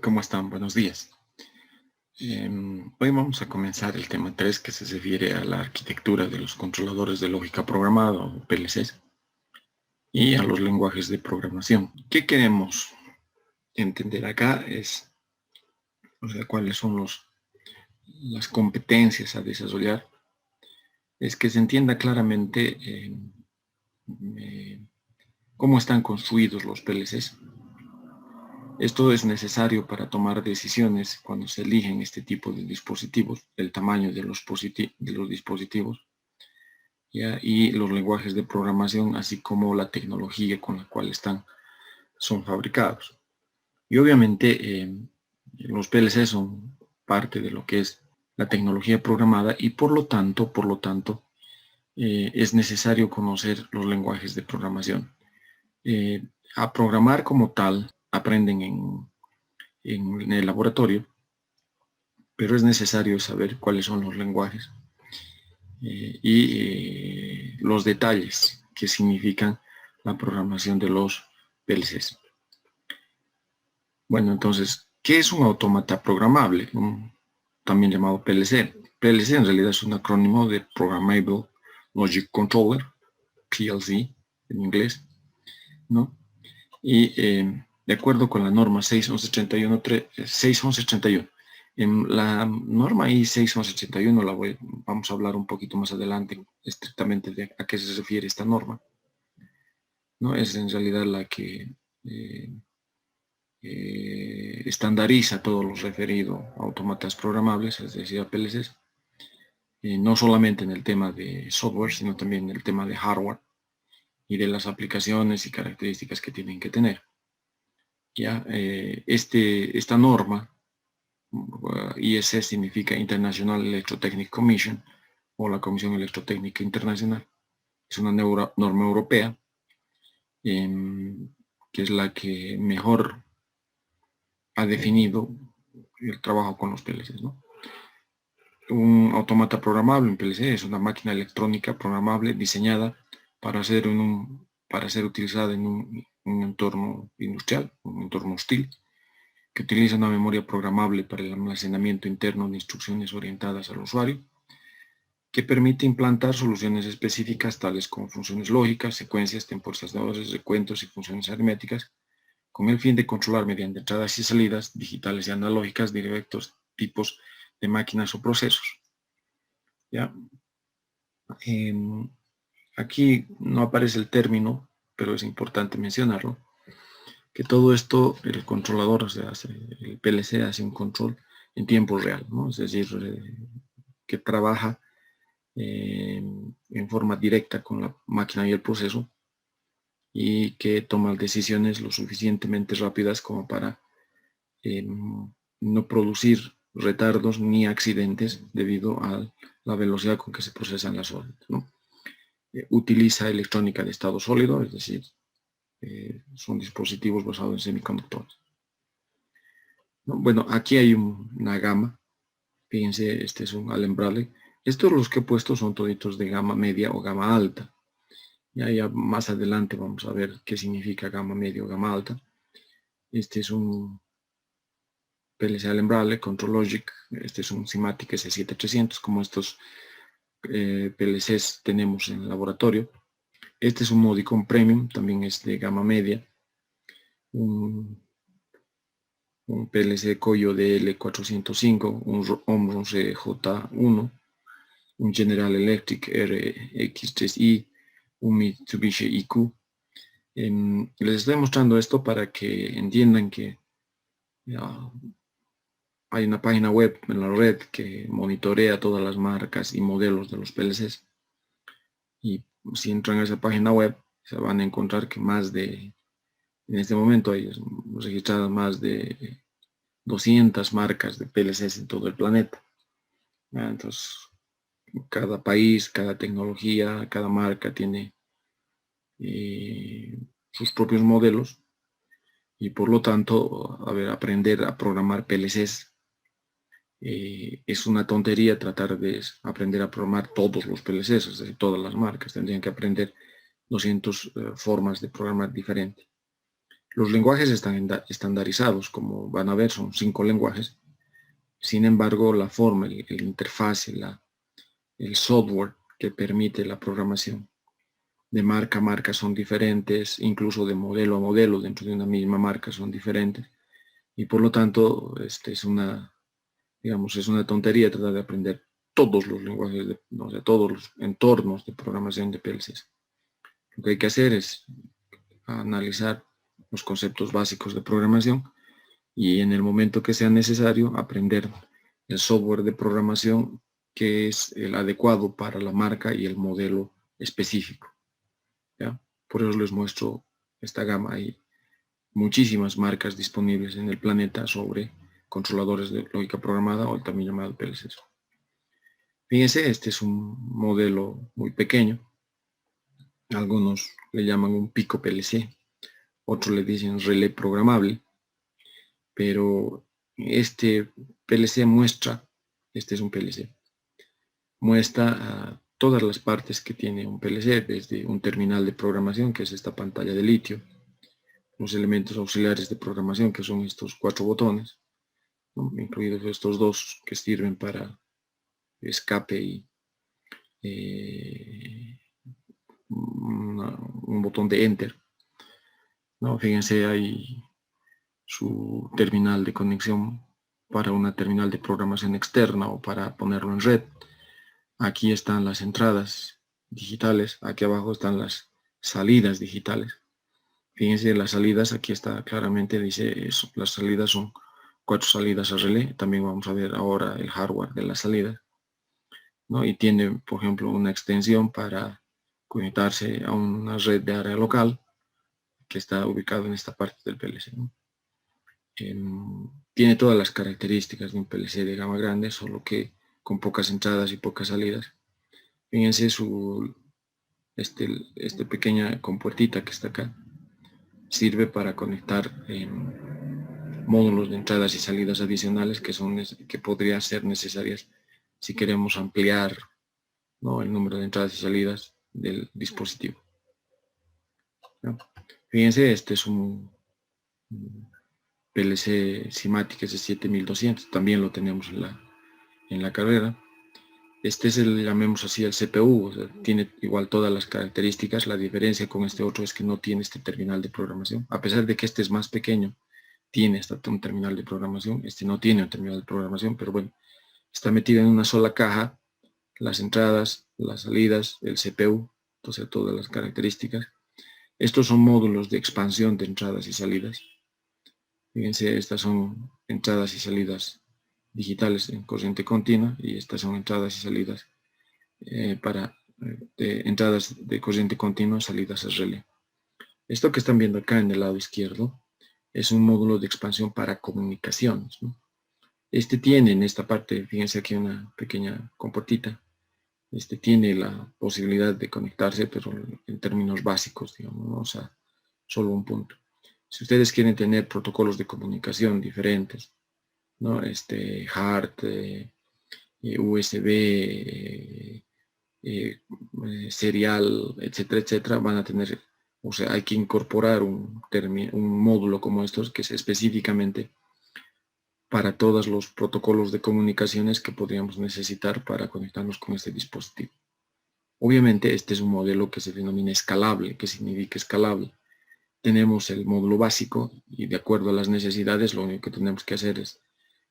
¿Cómo están? Buenos días. Hoy vamos a comenzar el tema 3 que se refiere a la arquitectura de los controladores de lógica programada o PLCs y a los lenguajes de programación. ¿Qué queremos entender acá? Cuáles son las competencias a desarrollar. Es que se entienda claramente cómo están construidos los PLCs. Esto es necesario para tomar decisiones cuando se eligen este tipo de dispositivos, el tamaño de los dispositivos y los lenguajes de programación, así como la tecnología con la cual son fabricados. Y obviamente los PLC son parte de lo que es la tecnología programada y por lo tanto, es necesario conocer los lenguajes de programación. A programar como tal aprenden en el laboratorio, pero es necesario saber cuáles son los lenguajes y los detalles que significan la programación de los PLCs. Bueno, entonces, ¿qué es un autómata programable? También llamado PLC. PLC en realidad es un acrónimo de Programmable Logic Controller, PLC en inglés, ¿no? Y de acuerdo con la norma 61131, en la norma I61181 vamos a hablar un poquito más adelante estrictamente de a qué se refiere esta norma, ¿no? Es en realidad la que estandariza todo lo referido a autómatas programables, es decir, a PLCs, no solamente en el tema de software, sino también en el tema de hardware y de las aplicaciones y características que tienen que tener. Ya, esta norma, ISE significa International Electrotechnic Commission, o la Comisión Electrotécnica Internacional. Es una norma europea, que es la que mejor ha definido el trabajo con los PLCs, ¿no? Un autómata programable, un PLC, es una máquina electrónica programable diseñada para ser utilizada en un entorno industrial, un entorno hostil, que utiliza una memoria programable para el almacenamiento interno de instrucciones orientadas al usuario, que permite implantar soluciones específicas tales como funciones lógicas, secuencias, temporizadores, recuentos y funciones aritméticas, con el fin de controlar mediante entradas y salidas digitales y analógicas diversos tipos de máquinas o procesos. ¿Ya? Aquí no aparece el término, pero es importante mencionarlo, que todo esto, el controlador, o sea, el PLC hace un control en tiempo real, ¿no? Es decir, que trabaja en forma directa con la máquina y el proceso y que toma decisiones lo suficientemente rápidas como para no producir retardos ni accidentes debido a la velocidad con que se procesan las órdenes, ¿no? Utiliza electrónica de estado sólido, es decir, son dispositivos basados en semiconductores, ¿no? Bueno, aquí hay una gama, fíjense, este es un alembrable. Estos los que he puesto son toditos de gama media o gama alta. Ya más adelante vamos a ver qué significa gama media o gama alta. Este es un PLC alembrable, Control Logic. Este es un SIMATIC S7300, como estos PLCs tenemos en el laboratorio. Este es un Modicon Premium, también es de gama media. Un PLC Coyo DL405, un Omron CJ1, un General Electric RX3i, un Mitsubishi IQ. Les estoy mostrando esto para que entiendan que hay una página web en la red que monitorea todas las marcas y modelos de los PLCs. Y si entran a esa página web, se van a encontrar que en este momento hay registradas más de 200 marcas de PLCs en todo el planeta. Entonces, cada país, cada tecnología, cada marca tiene sus propios modelos y por lo tanto, aprender a programar PLCs es una tontería tratar de aprender a programar todos los PLCs, es decir, todas las marcas. Tendrían que aprender 200 formas de programar diferentes. Los lenguajes están estandarizados, como van a ver, son 5 lenguajes. Sin embargo, la forma, el interfaz, el software que permite la programación de marca a marca son diferentes, incluso de modelo a modelo dentro de una misma marca son diferentes. Y por lo tanto, es digamos, es una tontería tratar de aprender todos los lenguajes, o sea, todos los entornos de programación de PLCs. Lo que hay que hacer es analizar los conceptos básicos de programación y en el momento que sea necesario aprender el software de programación que es el adecuado para la marca y el modelo específico. ¿Ya? Por eso les muestro esta gama. Hay muchísimas marcas disponibles en el planeta sobre controladores de lógica programada o también llamado PLCs. Fíjense, este es un modelo muy pequeño. Algunos le llaman un pico PLC, otros le dicen relé programable, pero este PLC muestra, este es un PLC, muestra todas las partes que tiene un PLC, desde un terminal de programación, que es esta pantalla de litio, los elementos auxiliares de programación, que son estos 4 botones, ¿no? Incluidos estos 2 que sirven para escape y un botón de enter, ¿no? Fíjense ahí su terminal de conexión para una terminal de programación externa o para ponerlo en red. Aquí están las entradas digitales, aquí abajo están las salidas digitales. Fíjense las salidas, aquí está claramente, dice eso, las salidas son 4 salidas a relé. También vamos a ver ahora el hardware de las salidas, ¿no? Y tiene, por ejemplo, una extensión para conectarse a una red de área local que está ubicado en esta parte del PLC, ¿no? Tiene todas las características de un PLC de gama grande, solo que con pocas entradas y pocas salidas. Fíjense este pequeña compuertita que está acá, sirve para conectar módulos de entradas y salidas adicionales que podrían ser necesarias si queremos ampliar, ¿no?, el número de entradas y salidas del dispositivo, ¿no? Fíjense, este es un PLC Simatic S7200, también lo tenemos en la carrera. Este es llamemos así, el CPU, o sea, tiene igual todas las características. La diferencia con este otro es que no tiene este terminal de programación. A pesar de que este es más pequeño, tiene hasta un terminal de programación. Este no tiene un terminal de programación, pero bueno, está metido en una sola caja, las entradas, las salidas, el CPU, entonces todas las características. Estos son módulos de expansión de entradas y salidas. Fíjense, estas son entradas y salidas digitales en corriente continua y estas son entradas y salidas entradas de corriente continua, salidas a relé. Esto que están viendo acá en el lado izquierdo es un módulo de expansión para comunicaciones, ¿no? Este tiene en esta parte, fíjense aquí una pequeña compuertita, este tiene la posibilidad de conectarse, pero en términos básicos, digamos, ¿no? O sea, solo un punto. Si ustedes quieren tener protocolos de comunicación diferentes, ¿no? HART, USB, serial, etcétera, etcétera, van a tener, o sea, hay que incorporar un módulo como estos que es específicamente para todos los protocolos de comunicaciones que podríamos necesitar para conectarnos con este dispositivo. Obviamente este es un modelo que se denomina escalable. ¿Qué significa escalable? Tenemos el módulo básico y de acuerdo a las necesidades lo único que tenemos que hacer es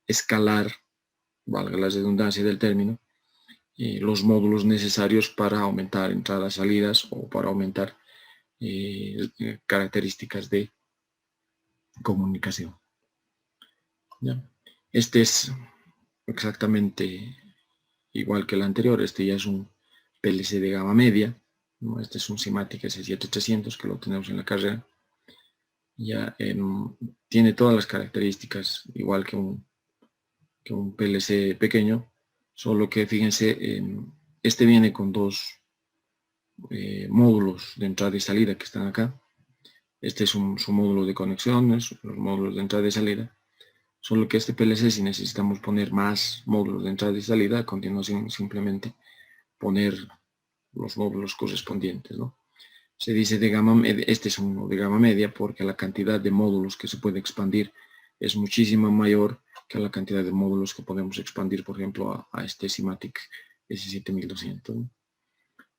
escalar, valga la redundancia del término, los módulos necesarios para aumentar entradas, salidas o para aumentar características de comunicación. ¿Ya? Este es exactamente igual que el anterior. Este ya es un PLC de gama media, ¿no? Este es un Simatic S7300 que lo tenemos en la carrera. Ya tiene todas las características igual que un PLC pequeño, solo que fíjense, este viene con 2 módulos de entrada y salida que están acá. Este es su módulo de conexiones, los módulos de entrada y salida. Solo que este PLC, si necesitamos poner más módulos de entrada y salida, a continuación simplemente poner los módulos correspondientes, ¿no? Se dice de gama media, este es uno de gama media porque la cantidad de módulos que se puede expandir es muchísimo mayor que la cantidad de módulos que podemos expandir, por ejemplo, a este Simatic S7200. ¿no?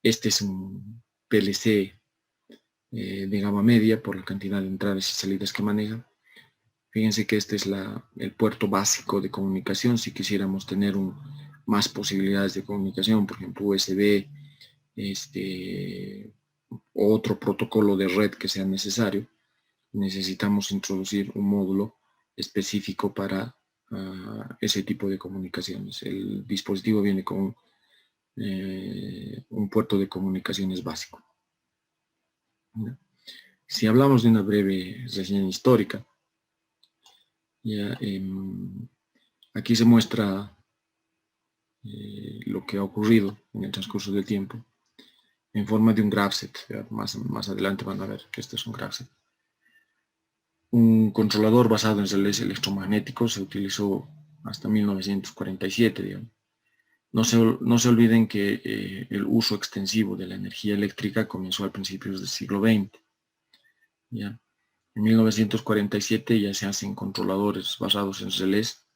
Este es un PLC de gama media por la cantidad de entradas y salidas que maneja. Fíjense que este es el puerto básico de comunicación. Si quisiéramos tener más posibilidades de comunicación, por ejemplo, USB, o otro protocolo de red que sea necesario, necesitamos introducir un módulo específico para ese tipo de comunicaciones. El dispositivo viene con un puerto de comunicaciones básico. Si hablamos de una breve reseña histórica, ya, aquí se muestra lo que ha ocurrido en el transcurso del tiempo en forma de un graph-set. Más adelante van a ver que este es un graph-set. Un controlador basado en relés electromagnéticos se utilizó hasta 1947, digamos. No se olviden que el uso extensivo de la energía eléctrica comenzó a principios del siglo XX. ¿Ya? En 1947 ya se hacen controladores basados en relés,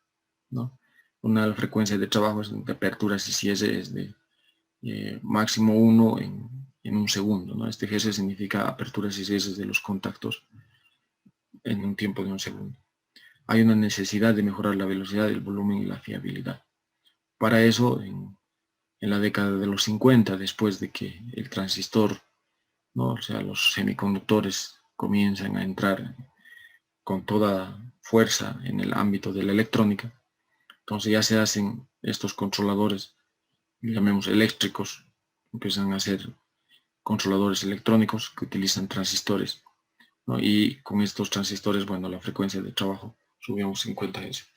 ¿no? Una frecuencia de trabajo de aperturas y cierres de máximo 1 en un segundo, ¿no? Este GS significa aperturas y cierres de los contactos en un tiempo de un segundo. Hay una necesidad de mejorar la velocidad, el volumen y la fiabilidad. Para eso, en la década de los 50, después de que el transistor, ¿no? O sea, los semiconductores comienzan a entrar con toda fuerza en el ámbito de la electrónica, entonces ya se hacen estos controladores, llamemos eléctricos, empiezan a ser controladores electrónicos que utilizan transistores, ¿no? Y con estos transistores, bueno, la frecuencia de trabajo subió a 50 Hz.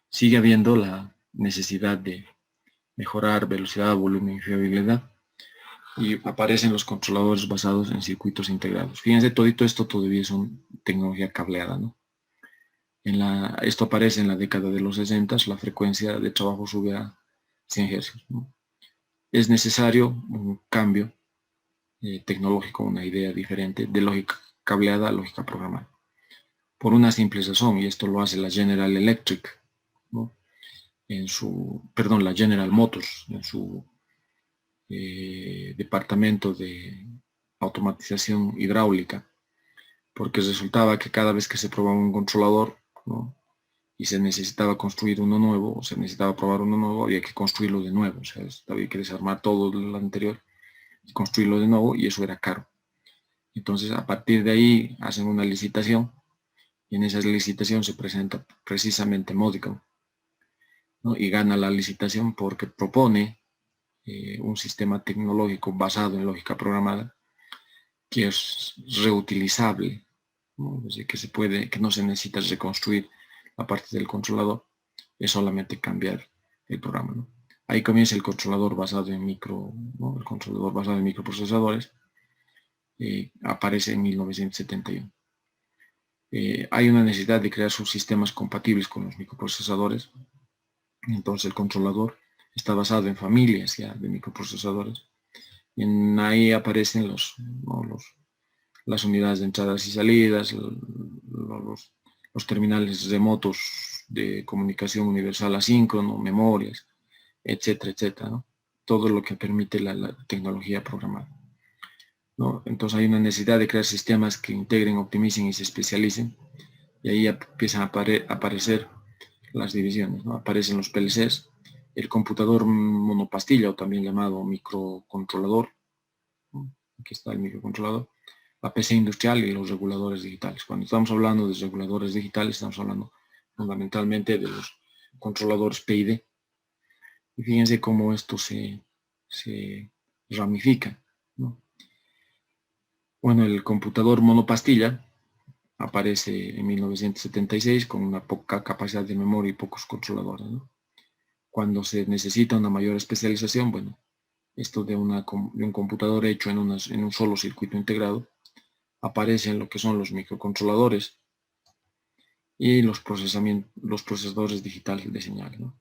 Sigue habiendo la necesidad de mejorar velocidad, volumen y fiabilidad, y aparecen los controladores basados en circuitos integrados. Fíjense, todo esto todavía es tecnología cableada, ¿no? Esto aparece en la década de los 60, la frecuencia de trabajo sube a 100 Hz, ¿no? Es necesario un cambio tecnológico, una idea diferente de lógica cableada a lógica programada. Por una simple razón, y esto lo hace la General Electric, ¿no? La General Motors, en su departamento de automatización hidráulica, porque resultaba que cada vez que se probaba un controlador, ¿no? Y se necesitaba construir uno nuevo, o se necesitaba probar uno nuevo, había que construirlo de nuevo, o sea, había que desarmar todo lo anterior y construirlo de nuevo, y eso era caro. Entonces, a partir de ahí hacen una licitación, y en esa licitación se presenta precisamente Modicon, ¿no? Y gana la licitación porque propone un sistema tecnológico basado en lógica programada que es reutilizable, ¿no? Es decir, que no se necesita reconstruir la parte del controlador, es solamente cambiar el programa, ¿no? Ahí comienza el controlador basado en ¿no? El controlador basado en microprocesadores, aparece en 1971. Hay una necesidad de crear subsistemas compatibles con los microprocesadores, entonces el controlador está basado en familias ya de microprocesadores, y ahí aparecen las unidades de entradas y salidas, los terminales remotos de comunicación universal asíncrono, memorias, etcétera, etcétera, ¿no? Todo lo que permite la tecnología programada, ¿no? Entonces hay una necesidad de crear sistemas que integren, optimicen y se especialicen, y ahí empiezan a aparecer las divisiones, ¿no? Aparecen los PLCs, el computador monopastilla, o también llamado microcontrolador, ¿no? Aquí está el microcontrolador, la PC industrial y los reguladores digitales. Cuando estamos hablando de reguladores digitales, estamos hablando fundamentalmente de los controladores PID. Y fíjense cómo esto se ramifica, ¿no? Bueno, el computador monopastilla aparece en 1976 con una poca capacidad de memoria y pocos controladores, ¿no? Cuando se necesita una mayor especialización, bueno, esto de un computador hecho en un solo circuito integrado, aparecen lo que son los microcontroladores y los procesadores digitales de señales, ¿no?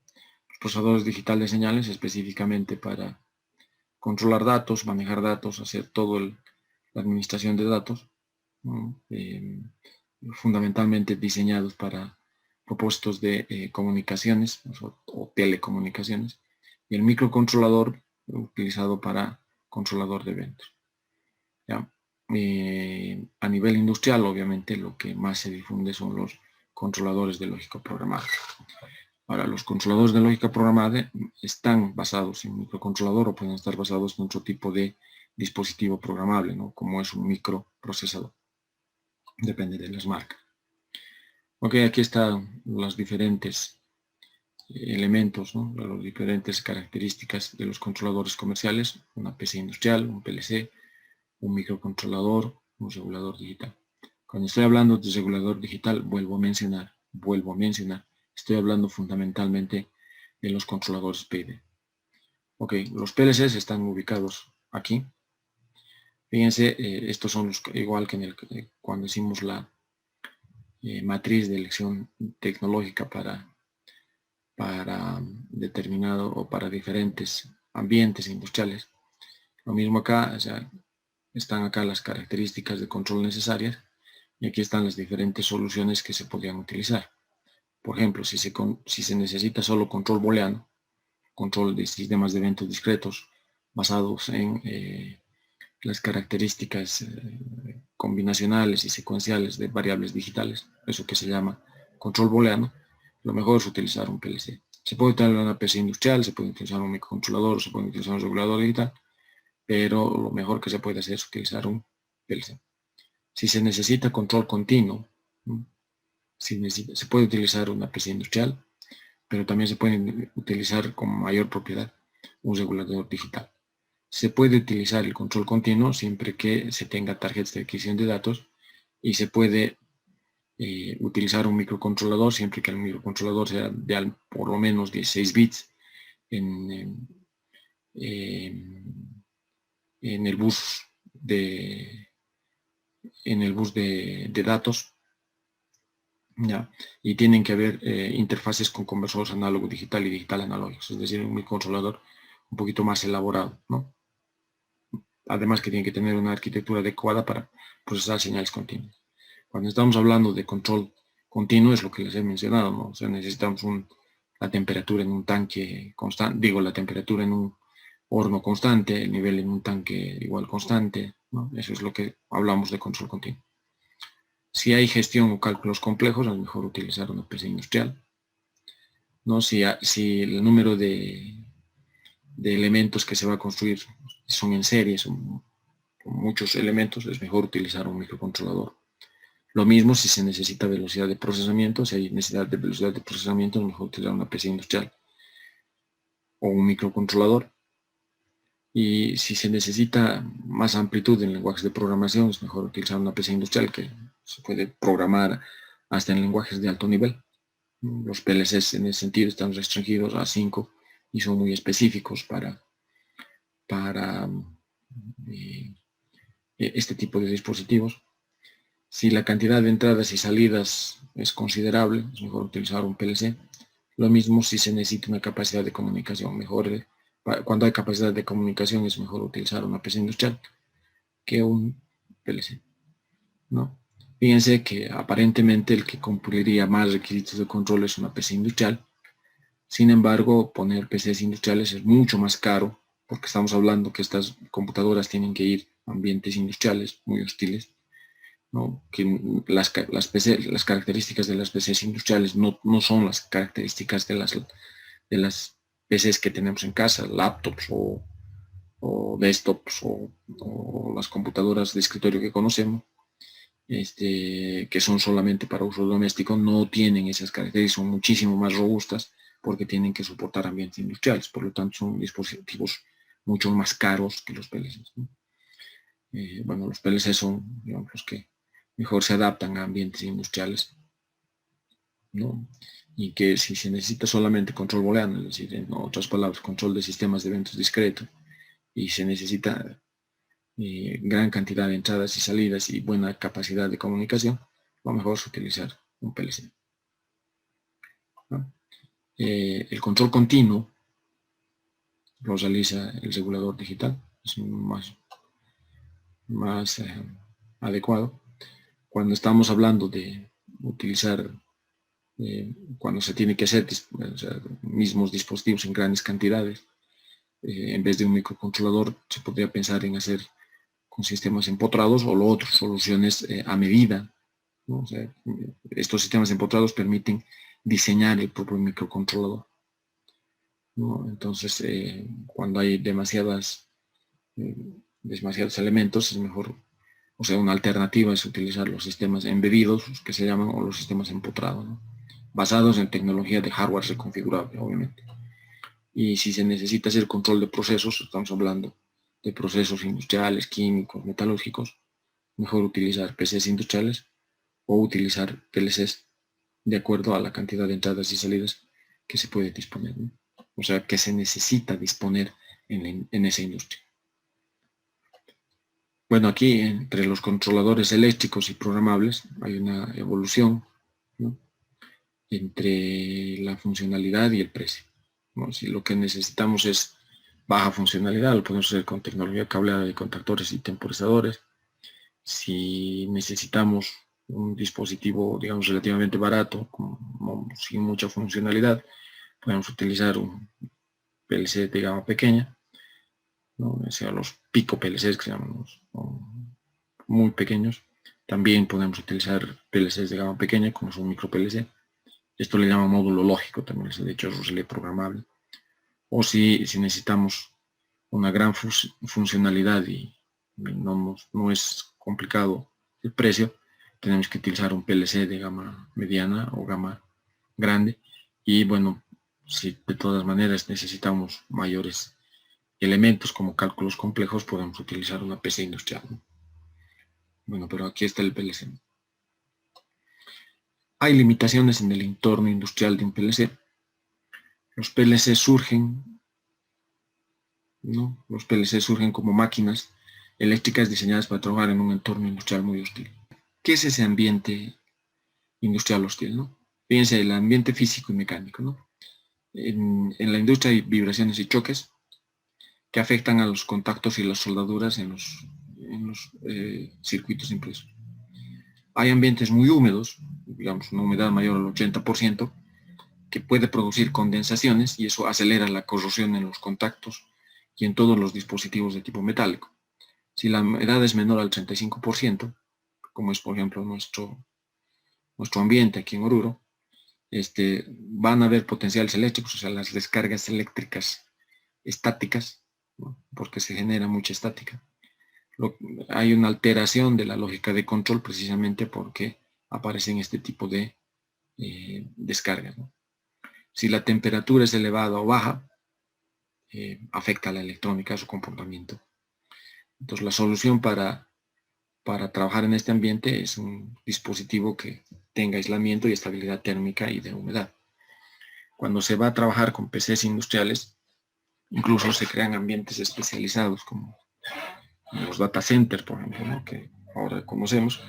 Los procesadores digitales de señales específicamente para controlar datos, manejar datos, hacer todo la administración de datos, ¿no? Fundamentalmente diseñados para propósitos de comunicaciones o telecomunicaciones, y el microcontrolador utilizado para controlador de eventos. ¿Ya? A nivel industrial, obviamente, lo que más se difunde son los controladores de lógica programada. Ahora, los controladores de lógica programada están basados en microcontrolador o pueden estar basados en otro tipo de dispositivo programable, ¿no? Como es un microprocesador. Depende de las marcas. Ok, aquí están los diferentes elementos, ¿no? Las diferentes características de los controladores comerciales, una PC industrial, un PLC, un microcontrolador, un regulador digital. Cuando estoy hablando de regulador digital, vuelvo a mencionar, estoy hablando fundamentalmente de los controladores PID. Ok, los PLCs están ubicados aquí. Fíjense, estos son los, igual que cuando hicimos la matriz de elección tecnológica para determinado o para diferentes ambientes industriales. Lo mismo acá, o sea, están acá las características de control necesarias y aquí están las diferentes soluciones que se podrían utilizar. Por ejemplo, si se necesita solo control booleano, control de sistemas de eventos discretos basados en las características combinacionales y secuenciales de variables digitales, eso que se llama control booleano, lo mejor es utilizar un PLC. Se puede utilizar una PC industrial, se puede utilizar un microcontrolador, se puede utilizar un regulador digital, pero lo mejor que se puede hacer es utilizar un PLC. Si se necesita control continuo, se puede utilizar una PC industrial, pero también se puede utilizar con mayor propiedad un regulador digital. Se puede utilizar el control continuo siempre que se tenga tarjetas de adquisición de datos y se puede utilizar un microcontrolador siempre que el microcontrolador sea de por lo menos 16 bits en el bus de datos, ¿ya? Y tienen que haber interfaces con conversores análogo digital y digital analógicos, es decir, un microcontrolador un poquito más elaborado, ¿no? Además que tiene que tener una arquitectura adecuada para procesar señales continuas. Cuando estamos hablando de control continuo es lo que les he mencionado, ¿no? O sea, necesitamos la temperatura en un tanque constante, la temperatura en un horno constante, el nivel en un tanque igual constante, ¿no? Eso es lo que hablamos de control continuo. Si hay gestión o cálculos complejos, es mejor utilizar una PC industrial, ¿no? Si el número de elementos que se va a construir son en serie, son muchos elementos, es mejor utilizar un microcontrolador. Lo mismo si se necesita velocidad de procesamiento, si hay necesidad de velocidad de procesamiento, es mejor utilizar una PC industrial o un microcontrolador. Y si se necesita más amplitud en lenguajes de programación, es mejor utilizar una PC industrial que se puede programar hasta en lenguajes de alto nivel. Los PLCs en ese sentido están restringidos a 5 y son muy específicos para este tipo de dispositivos. Si la cantidad de entradas y salidas es considerable, es mejor utilizar un PLC. Lo mismo si se necesita una capacidad de comunicación. Cuando hay capacidad de comunicación es mejor utilizar una PC industrial que un PLC, ¿no? Fíjense que aparentemente el que cumpliría más requisitos de control es una PC industrial. Sin embargo, poner PCs industriales es mucho más caro porque estamos hablando que estas computadoras tienen que ir a ambientes industriales muy hostiles, ¿no? Que las características de las PCs industriales no son las características de las PCs que tenemos en casa, laptops o desktops o las computadoras de escritorio que conocemos, que son solamente para uso doméstico, no tienen esas características, son muchísimo más robustas porque tienen que soportar ambientes industriales, por lo tanto son dispositivos mucho más caros que los PLCs, ¿no? Bueno, los PLCs son, digamos, los que mejor se adaptan a ambientes industriales, ¿no? Y que si se necesita solamente control booleano, es decir, en otras palabras, control de sistemas de eventos discretos, y se necesita gran cantidad de entradas y salidas y buena capacidad de comunicación, lo mejor es utilizar un PLC, ¿no? El control continuo lo realiza el regulador digital, es más adecuado. Cuando estamos hablando de utilizar, cuando se tiene que hacer mismos dispositivos en grandes cantidades, en vez de un microcontrolador, se podría pensar en hacer con sistemas empotrados o lo otro, soluciones a medida, ¿no? O sea, estos sistemas empotrados permiten diseñar el propio microcontrolador, ¿no? Entonces, cuando hay demasiados elementos, es mejor, o sea, una alternativa es utilizar los sistemas embebidos, que se llaman, o los sistemas empotrados, ¿no? Basados en tecnología de hardware reconfigurable, obviamente. Y si se necesita hacer control de procesos, estamos hablando de procesos industriales, químicos, metalúrgicos, mejor utilizar PCs industriales o utilizar PLCs de acuerdo a la cantidad de entradas y salidas que se puede disponer, ¿no? O sea, que se necesita disponer en esa industria. Bueno, aquí entre los controladores eléctricos y programables hay una evolución, ¿no?, entre la funcionalidad y el precio, ¿no? Si lo que necesitamos es baja funcionalidad, lo podemos hacer con tecnología cableada de contactores y temporizadores. Si necesitamos un dispositivo, digamos, relativamente barato, sin mucha funcionalidad, podemos utilizar un PLC de gama pequeña, ¿no? O sea, los pico PLCs que se llaman, muy pequeños. También podemos utilizar PLCs de gama pequeña, como son micro PLC. Esto le llama módulo lógico, también de hecho es relé programable. O si necesitamos una gran funcionalidad y no es complicado el precio, tenemos que utilizar un PLC de gama mediana o gama grande. Y bueno, si de todas maneras necesitamos mayores elementos como cálculos complejos, podemos utilizar una PC industrial, ¿no? Bueno, pero aquí está el PLC. Hay limitaciones en el entorno industrial de un PLC. Los PLC surgen, ¿no? Los PLC surgen como máquinas eléctricas diseñadas para trabajar en un entorno industrial muy hostil. ¿Qué es ese ambiente industrial hostil, no? Fíjense, el ambiente físico y mecánico, ¿no? En la industria hay vibraciones y choques que afectan a los contactos y las soldaduras en los circuitos impresos. Hay ambientes muy húmedos, digamos una humedad mayor al 80%, que puede producir condensaciones y eso acelera la corrosión en los contactos y en todos los dispositivos de tipo metálico. Si la humedad es menor al 35%, como es por ejemplo nuestro ambiente aquí en Oruro, van a haber potenciales eléctricos, o sea, las descargas eléctricas estáticas, ¿no?, porque se genera mucha estática. Hay una alteración de la lógica de control precisamente porque aparecen este tipo de descargas, ¿no? Si la temperatura es elevada o baja, afecta a la electrónica, a su comportamiento. Entonces la solución para trabajar en este ambiente es un dispositivo que tenga aislamiento y estabilidad térmica y de humedad. Cuando se va a trabajar con PCs industriales, incluso se crean ambientes especializados como los data centers, por ejemplo, ¿no?, que ahora conocemos,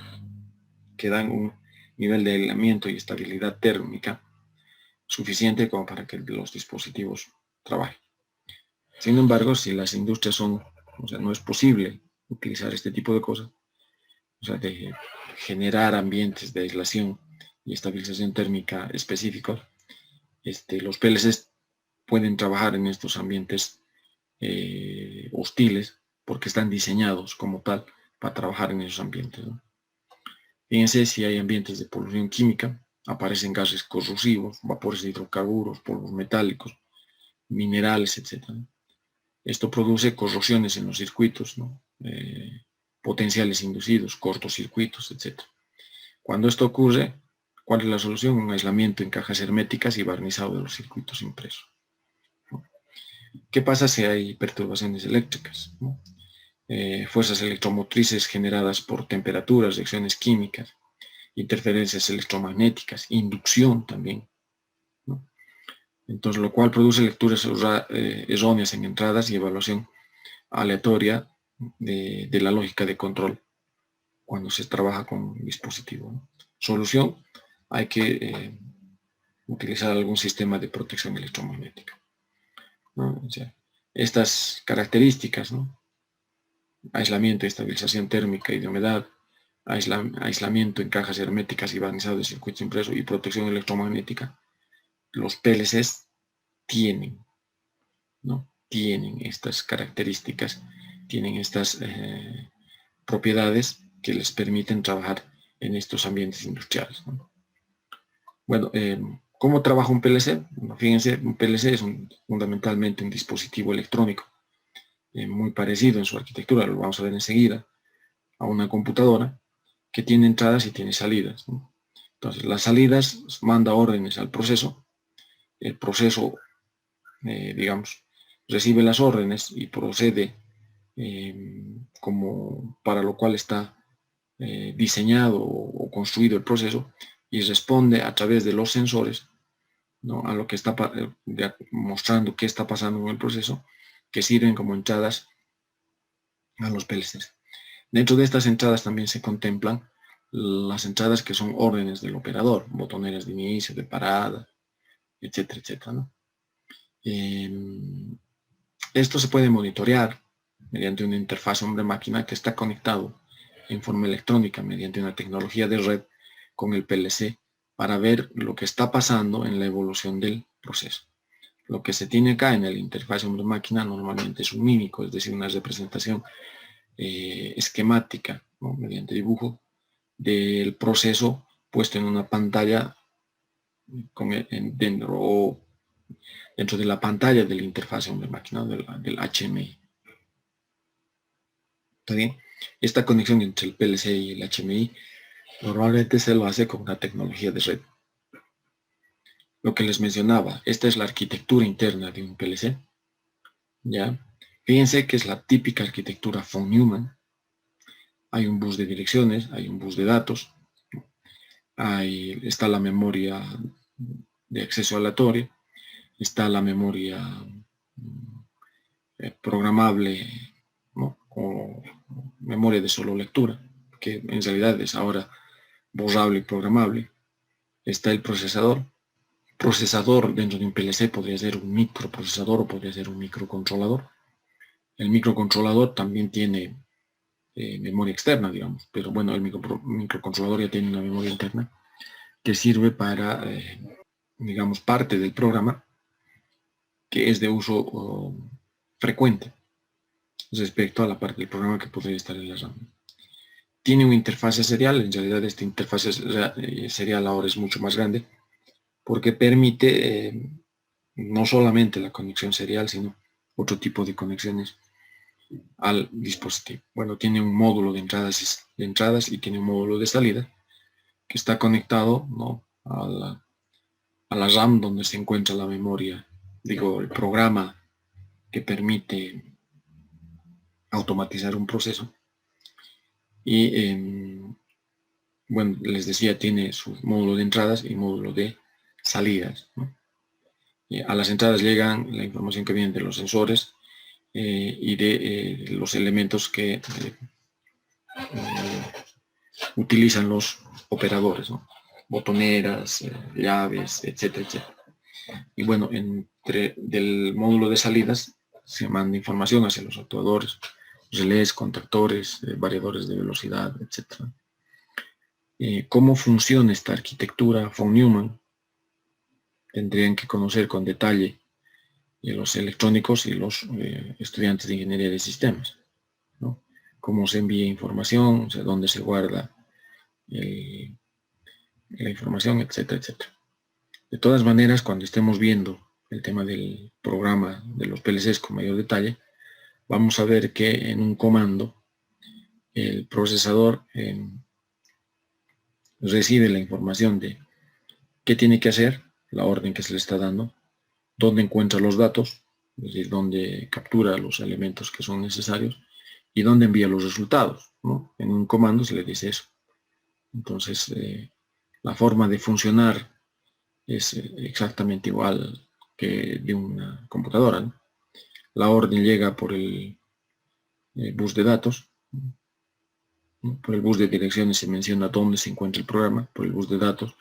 que dan un nivel de aislamiento y estabilidad térmica suficiente como para que los dispositivos trabajen. Sin embargo, si las industrias no es posible utilizar este tipo de cosas, o sea, de generar ambientes de aislación y estabilización térmica específicos, los PLCs pueden trabajar en estos ambientes hostiles porque están diseñados como tal para trabajar en esos ambientes, ¿no? Fíjense, si hay ambientes de polución química, aparecen gases corrosivos, vapores de hidrocarburos, polvos metálicos, minerales, etc., ¿no? Esto produce corrosiones en los circuitos, ¿no?, potenciales inducidos, cortocircuitos, etc. Cuando esto ocurre, ¿cuál es la solución? Un aislamiento en cajas herméticas y barnizado de los circuitos impresos, ¿no? ¿Qué pasa si hay perturbaciones eléctricas, ¿no? Fuerzas electromotrices generadas por temperaturas, reacciones químicas, interferencias electromagnéticas, inducción también, ¿no? Entonces, lo cual produce lecturas erróneas en entradas y evaluación aleatoria de la lógica de control cuando se trabaja con un dispositivo, ¿no? Solución, hay que utilizar algún sistema de protección electromagnética, ¿no? O sea, estas características, ¿no?, aislamiento y estabilización térmica y de humedad, aislamiento en cajas herméticas y barnizado de circuito impreso y protección electromagnética. Los PLCs tienen, ¿no? Tienen estas características, tienen estas propiedades que les permiten trabajar en estos ambientes industriales, ¿no? Bueno, ¿cómo trabaja un PLC? Bueno, fíjense, un PLC es fundamentalmente un dispositivo electrónico muy parecido en su arquitectura, lo vamos a ver enseguida, a una computadora que tiene entradas y tiene salidas, ¿no? Entonces, las salidas manda órdenes al proceso, el proceso, digamos, recibe las órdenes y procede como para lo cual está diseñado o construido el proceso, y responde a través de los sensores, ¿no?, a lo que está mostrando qué está pasando en el proceso, que sirven como entradas a los PLCs. Dentro de estas entradas también se contemplan las entradas que son órdenes del operador, botoneras de inicio, de parada, etcétera, etcétera, ¿no? Esto se puede monitorear mediante una interfaz hombre-máquina que está conectado en forma electrónica mediante una tecnología de red con el PLC para ver lo que está pasando en la evolución del proceso. Lo que se tiene acá en el interfaz hombre-máquina normalmente es un mímico, es decir, una representación esquemática, ¿no?, mediante dibujo del proceso puesto en una pantalla dentro de la pantalla de la interfaz hombre-máquina del HMI. ¿Está bien? Esta conexión entre el PLC y el HMI normalmente se lo hace con una tecnología de red. Lo que les mencionaba, esta es la arquitectura interna de un PLC. ¿Ya? Fíjense que es la típica arquitectura von Neumann. Hay un bus de direcciones, hay un bus de datos, está la memoria de acceso aleatorio, está la memoria programable, ¿no?, o memoria de solo lectura, que en realidad es ahora borrable y programable. Está el procesador. Procesador dentro de un PLC podría ser un microprocesador o podría ser un microcontrolador. El microcontrolador también tiene memoria externa, digamos, pero bueno, el microcontrolador ya tiene una memoria interna que sirve para, digamos, parte del programa que es de uso frecuente respecto a la parte del programa que podría estar en la RAM. Tiene una interfaz serial, en realidad esta interfaz serial ahora es mucho más grande porque permite no solamente la conexión serial, sino otro tipo de conexiones al dispositivo. Bueno, tiene un módulo de entradas y tiene un módulo de salida que está conectado, ¿no?, a la RAM donde se encuentra la memoria, el programa que permite automatizar un proceso. Y bueno, les decía, tiene su módulo de entradas y módulo de salidas, ¿no? A las entradas llegan la información que viene de los sensores y de los elementos que utilizan los operadores, ¿no?, botoneras, llaves, etcétera, etcétera. Y bueno, del módulo de salidas se manda información hacia los actuadores, relés, contactores, variadores de velocidad, etcétera. ¿Cómo funciona esta arquitectura von Neumann? Tendrían que conocer con detalle los electrónicos y los estudiantes de ingeniería de sistemas, ¿no? Cómo se envía información, o sea, dónde se guarda la información, etcétera, etcétera. De todas maneras, cuando estemos viendo el tema del programa de los PLCs con mayor detalle, vamos a ver que en un comando el procesador recibe la información de qué tiene que hacer, la orden que se le está dando, dónde encuentra los datos, es decir, dónde captura los elementos que son necesarios y dónde envía los resultados, ¿no? En un comando se le dice eso. Entonces, la forma de funcionar es exactamente igual que de una computadora, ¿no? La orden llega por el bus de datos, ¿no? Por el bus de direcciones se menciona dónde se encuentra el programa, por el bus de datos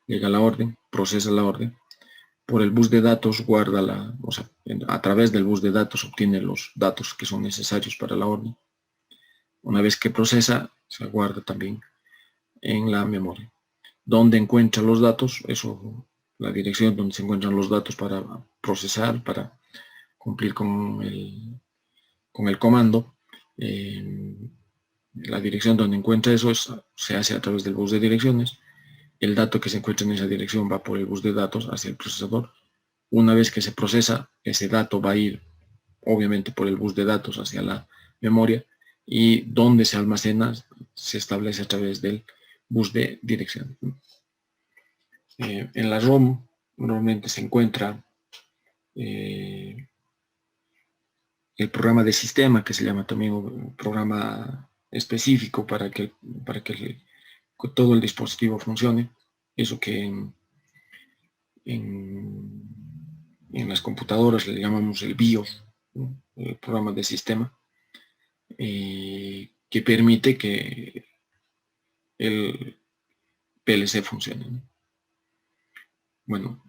llega la orden, procesa la orden, por el bus de datos guarda a través del bus de datos obtiene los datos que son necesarios para la orden, Una vez que procesa, se guarda también en la memoria. ¿Dónde encuentra los datos? Eso, la dirección donde se encuentran los datos para procesar, para cumplir con el comando. La dirección donde encuentra eso se hace a través del bus de direcciones. El dato que se encuentra en esa dirección va por el bus de datos hacia el procesador. Una vez que se procesa, ese dato va a ir obviamente por el bus de datos hacia la memoria, y donde se almacena se establece a través del bus de dirección. En la ROM normalmente se encuentra el programa de sistema, que se llama también un programa específico para que todo el dispositivo funcione. Eso que en las computadoras le llamamos el BIOS, ¿no? El programa de sistema, que permite que el PLC funcione, ¿no? Bueno,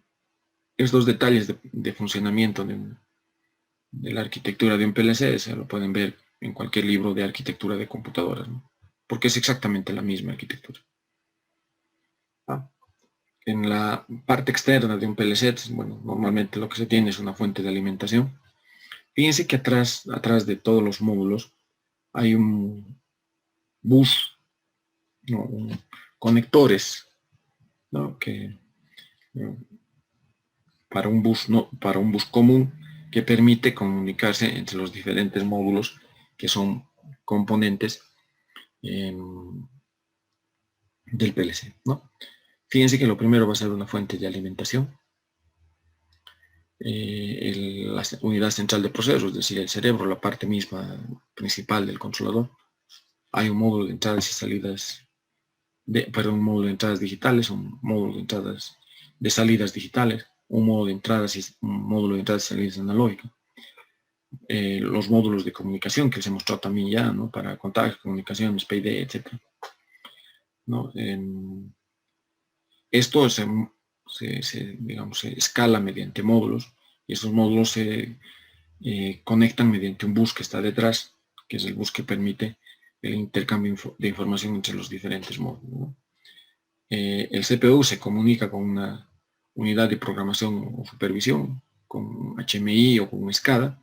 estos detalles de funcionamiento de la arquitectura de un PLC se lo pueden ver en cualquier libro de arquitectura de computadoras, ¿no? Porque es exactamente la misma arquitectura. En la parte externa de un PLC, bueno, normalmente lo que se tiene es una fuente de alimentación. Fíjense que atrás de todos los módulos hay un bus, ¿no? Conectores, ¿no? Para un bus común, que permite comunicarse entre los diferentes módulos que son componentes del PLC, ¿no? Fíjense que lo primero va a ser una fuente de alimentación, la unidad central de procesos, es decir, el cerebro, la parte misma principal del controlador. Hay un módulo de entradas y salidas, un módulo de entradas digitales, un módulo de entradas de salidas digitales, un módulo de entradas y salidas analógicas. Los módulos de comunicación que les he mostrado también ya, ¿no? Para contactos, comunicaciones, PID, etc. ¿No? Esto digamos, se escala mediante módulos, y esos módulos se conectan mediante un bus que está detrás, que es el bus que permite el intercambio de información entre los diferentes módulos, ¿no? El CPU se comunica con una unidad de programación o supervisión, con HMI o con SCADA,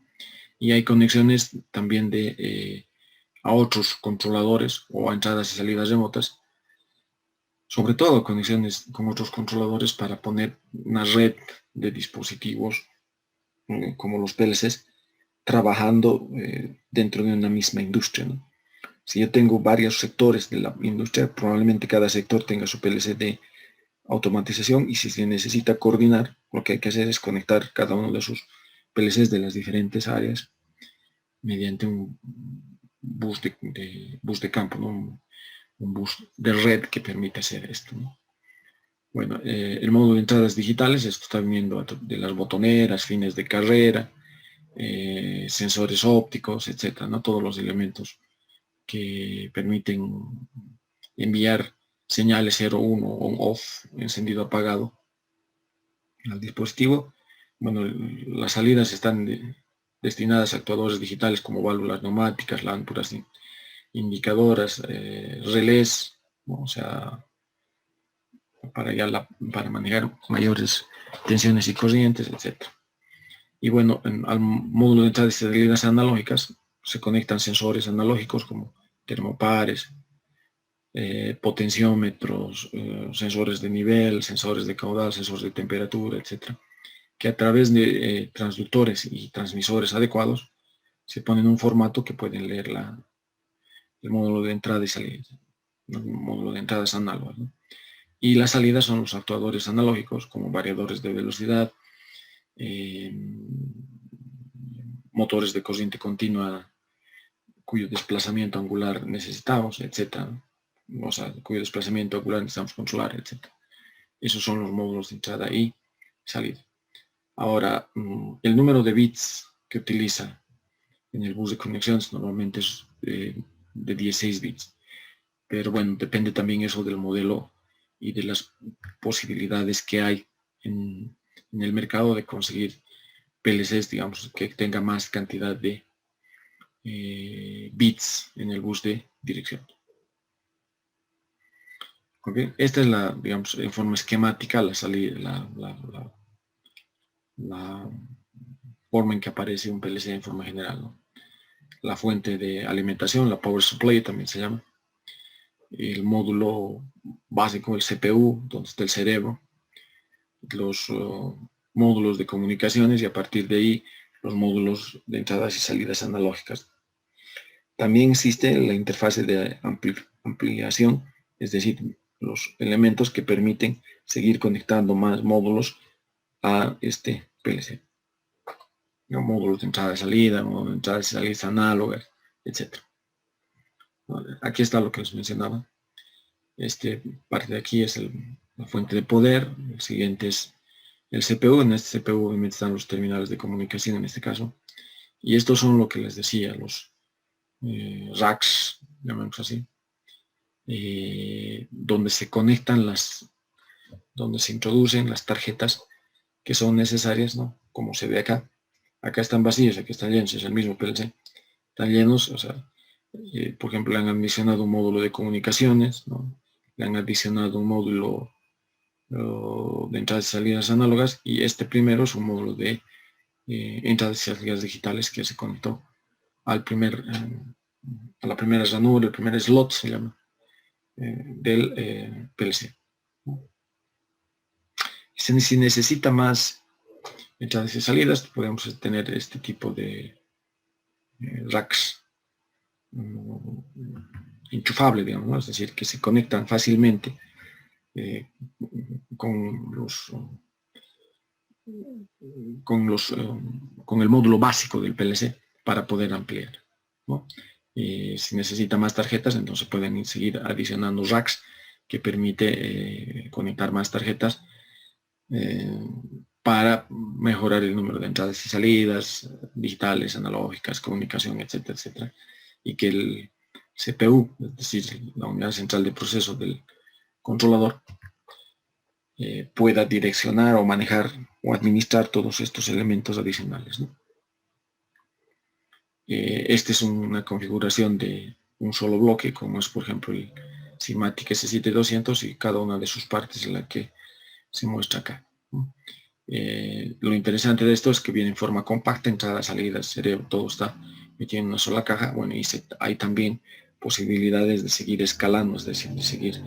y hay conexiones también a otros controladores o a entradas y salidas remotas, sobre todo conexiones con otros controladores para poner una red de dispositivos como los PLCs trabajando dentro de una misma industria, ¿no? Si yo tengo varios sectores de la industria, probablemente cada sector tenga su PLC de automatización, y si se necesita coordinar, lo que hay que hacer es conectar cada uno de sus PLCs de las diferentes áreas mediante un bus de campo, ¿no? Un bus de red que permite hacer esto, ¿no? Bueno, el módulo de entradas digitales, esto está viniendo de las botoneras, fines de carrera, sensores ópticos, etcétera, ¿no? Todos los elementos que permiten enviar señales 0, 1, on-off, encendido, apagado, al dispositivo. Bueno, las salidas están destinadas a actuadores digitales como válvulas neumáticas, lámparas indicadoras, relés, ¿no? O sea, para manejar mayores tensiones y corrientes, etc. Y bueno, al módulo de entradas y salidas analógicas se conectan sensores analógicos como termopares, potenciómetros, sensores de nivel, sensores de caudal, sensores de temperatura, etc., que a través de transductores y transmisores adecuados se ponen en un formato que pueden leer el módulo de entrada y salida, el módulo de entradas análogas, ¿no? Y las salidas son los actuadores analógicos, como variadores de velocidad, motores de corriente continua cuyo desplazamiento angular necesitamos, etc. O sea, cuyo desplazamiento angular necesitamos controlar, etc. Esos son los módulos de entrada y salida. Ahora, el número de bits que utiliza en el bus de conexiones normalmente es de 16 bits. Pero bueno, depende también eso del modelo y de las posibilidades que hay en el mercado de conseguir PLCs, digamos, que tenga más cantidad de bits en el bus de dirección. ¿Okay? Esta es la, digamos, en forma esquemática, la forma en que aparece un PLC en forma general, ¿no? La fuente de alimentación, la power supply también se llama, el módulo básico, el CPU, donde está el cerebro, los módulos de comunicaciones y a partir de ahí los módulos de entradas y salidas analógicas. También existe la interfase de ampliación, es decir, los elementos que permiten seguir conectando más módulos a este PLC. Módulos de entrada y salida, módulos de entrada y salidas análogas, etc. Aquí está lo que les mencionaba. Parte de aquí es la fuente de poder, el siguiente es el CPU. En este CPU obviamente están los terminales de comunicación en este caso. Y estos son lo que les decía, los racks, llamemos así, donde se conectan donde se introducen las tarjetas que son necesarias, ¿no? Como se ve acá. Acá están vacíos, aquí están llenos, es el mismo PLC. Están llenos, o sea, por ejemplo, le han adicionado un módulo de comunicaciones, ¿no? Le han adicionado un módulo de entradas y salidas análogas, y este primero es un módulo de entradas y salidas digitales que se conectó a la primera ranura, el primer slot se llama, del PLC. Si necesita más entradas y salidas, podemos tener este tipo de racks enchufable, digamos, ¿no? Es decir, que se conectan fácilmente con el módulo básico del PLC para poder ampliar, ¿no? Si necesita más tarjetas, entonces pueden seguir adicionando racks que permite conectar más tarjetas para mejorar el número de entradas y salidas digitales, analógicas, comunicación, etcétera, etcétera, y que el CPU, es decir, la unidad central de proceso del controlador, pueda direccionar o manejar o administrar todos estos elementos adicionales, ¿no? Esta es una configuración de un solo bloque, como es por ejemplo el SIMATIC S7200, y cada una de sus partes es la que se muestra acá, ¿no? Lo interesante de esto es que viene en forma compacta, entradas, salidas, cerebro, todo está metido en una sola caja. Bueno, y hay también posibilidades de seguir escalando, es decir, de seguir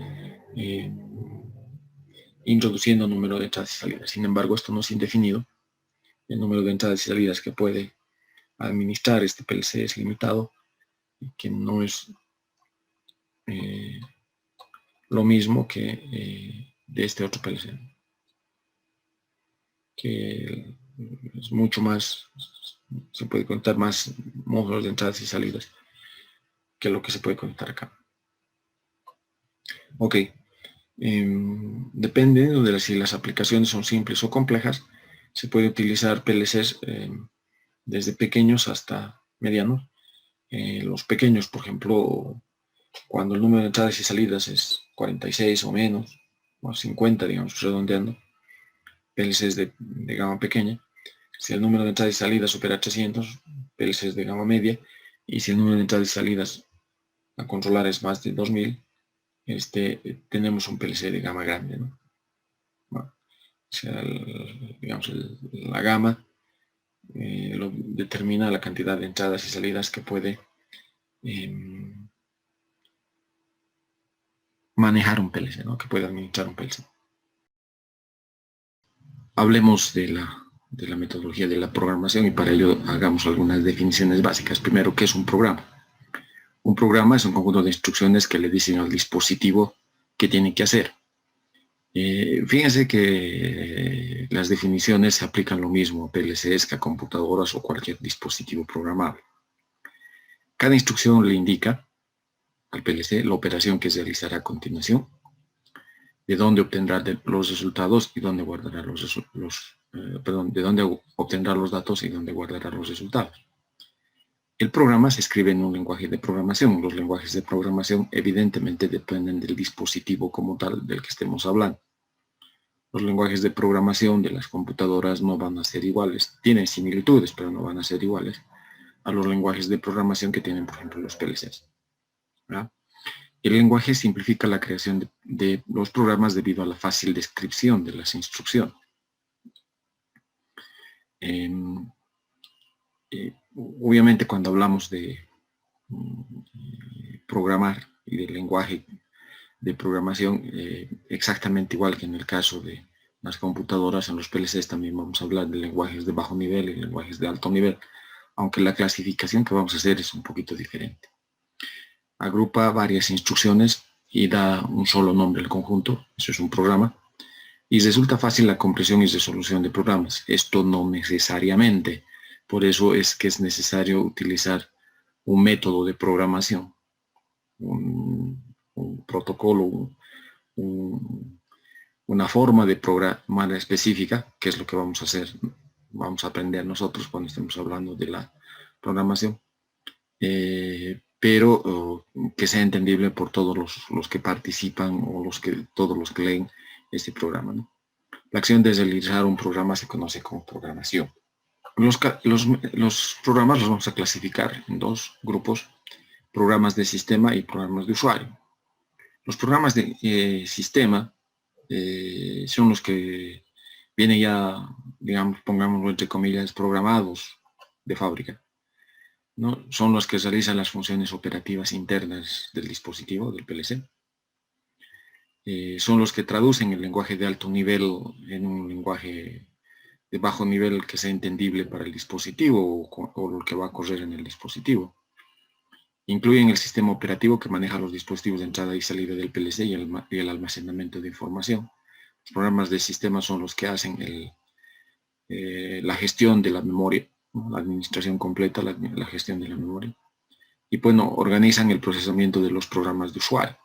introduciendo número de entradas y salidas. Sin embargo, esto no es indefinido. El número de entradas y salidas que puede administrar este PLC es limitado, y que no es lo mismo que de este otro PLC, que es mucho más, se puede conectar más módulos de entradas y salidas que lo que se puede conectar acá. Ok, depende de si las aplicaciones son simples o complejas. Se puede utilizar PLCs desde pequeños hasta medianos. Los pequeños, por ejemplo, cuando el número de entradas y salidas es 46 o menos, o 50, digamos, redondeando, PLCs de gama pequeña. Si el número de entradas y salidas supera 300, PLCs de gama media. Y si el número de entradas y salidas a controlar es más de 2000, tenemos un PLC de gama grande, ¿no? Bueno, o sea, digamos, la gama lo determina la cantidad de entradas y salidas que puede manejar un PLC, ¿no? Que puede administrar un PLC. Hablemos de la metodología de la programación, y para ello hagamos algunas definiciones básicas. Primero, ¿qué es un programa? Un programa es un conjunto de instrucciones que le dicen al dispositivo qué tiene que hacer. Fíjense que las definiciones se aplican lo mismo a PLCs que a computadoras o cualquier dispositivo programable. Cada instrucción le indica al PLC la operación que se realizará a continuación, de dónde obtendrá los resultados y dónde guardará de dónde obtendrá los datos y dónde guardará los resultados. El programa se escribe en un lenguaje de programación. Los lenguajes de programación evidentemente dependen del dispositivo como tal del que estemos hablando. Los lenguajes de programación de las computadoras no van a ser iguales. Tienen similitudes, pero no van a ser iguales a los lenguajes de programación que tienen, por ejemplo, los PLCs. ¿Verdad? El lenguaje simplifica la creación de los programas debido a la fácil descripción de las instrucciones. Obviamente, cuando hablamos de programar y del lenguaje de programación, exactamente igual que en el caso de las computadoras, en los PLCs también vamos a hablar de lenguajes de bajo nivel y lenguajes de alto nivel, aunque la clasificación que vamos a hacer es un poquito diferente. Agrupa varias instrucciones y da un solo nombre al conjunto, eso es un programa, y resulta fácil la comprensión y resolución de programas. Esto no necesariamente, por eso es que es necesario utilizar un método de programación, un protocolo, una forma de programar específica, que es lo que vamos a hacer, vamos a aprender nosotros cuando estemos hablando de la programación, pero que sea entendible por todos los que participan o todos los que leen este programa, ¿no? La acción de realizar un programa se conoce como programación. Los programas los vamos a clasificar en dos grupos: programas de sistema y programas de usuario. Los programas de sistema son los que vienen ya, digamos, pongámoslo entre comillas, programados de fábrica, ¿no? Son los que realizan las funciones operativas internas del dispositivo, del PLC. Son los que traducen el lenguaje de alto nivel en un lenguaje de bajo nivel que sea entendible para el dispositivo o lo que va a correr en el dispositivo. Incluyen el sistema operativo que maneja los dispositivos de entrada y salida del PLC y el almacenamiento de información. Los programas de sistema son los que hacen la gestión de la memoria, ¿no? La administración completa, la gestión de la memoria. Y bueno, organizan el procesamiento de los programas de usuario.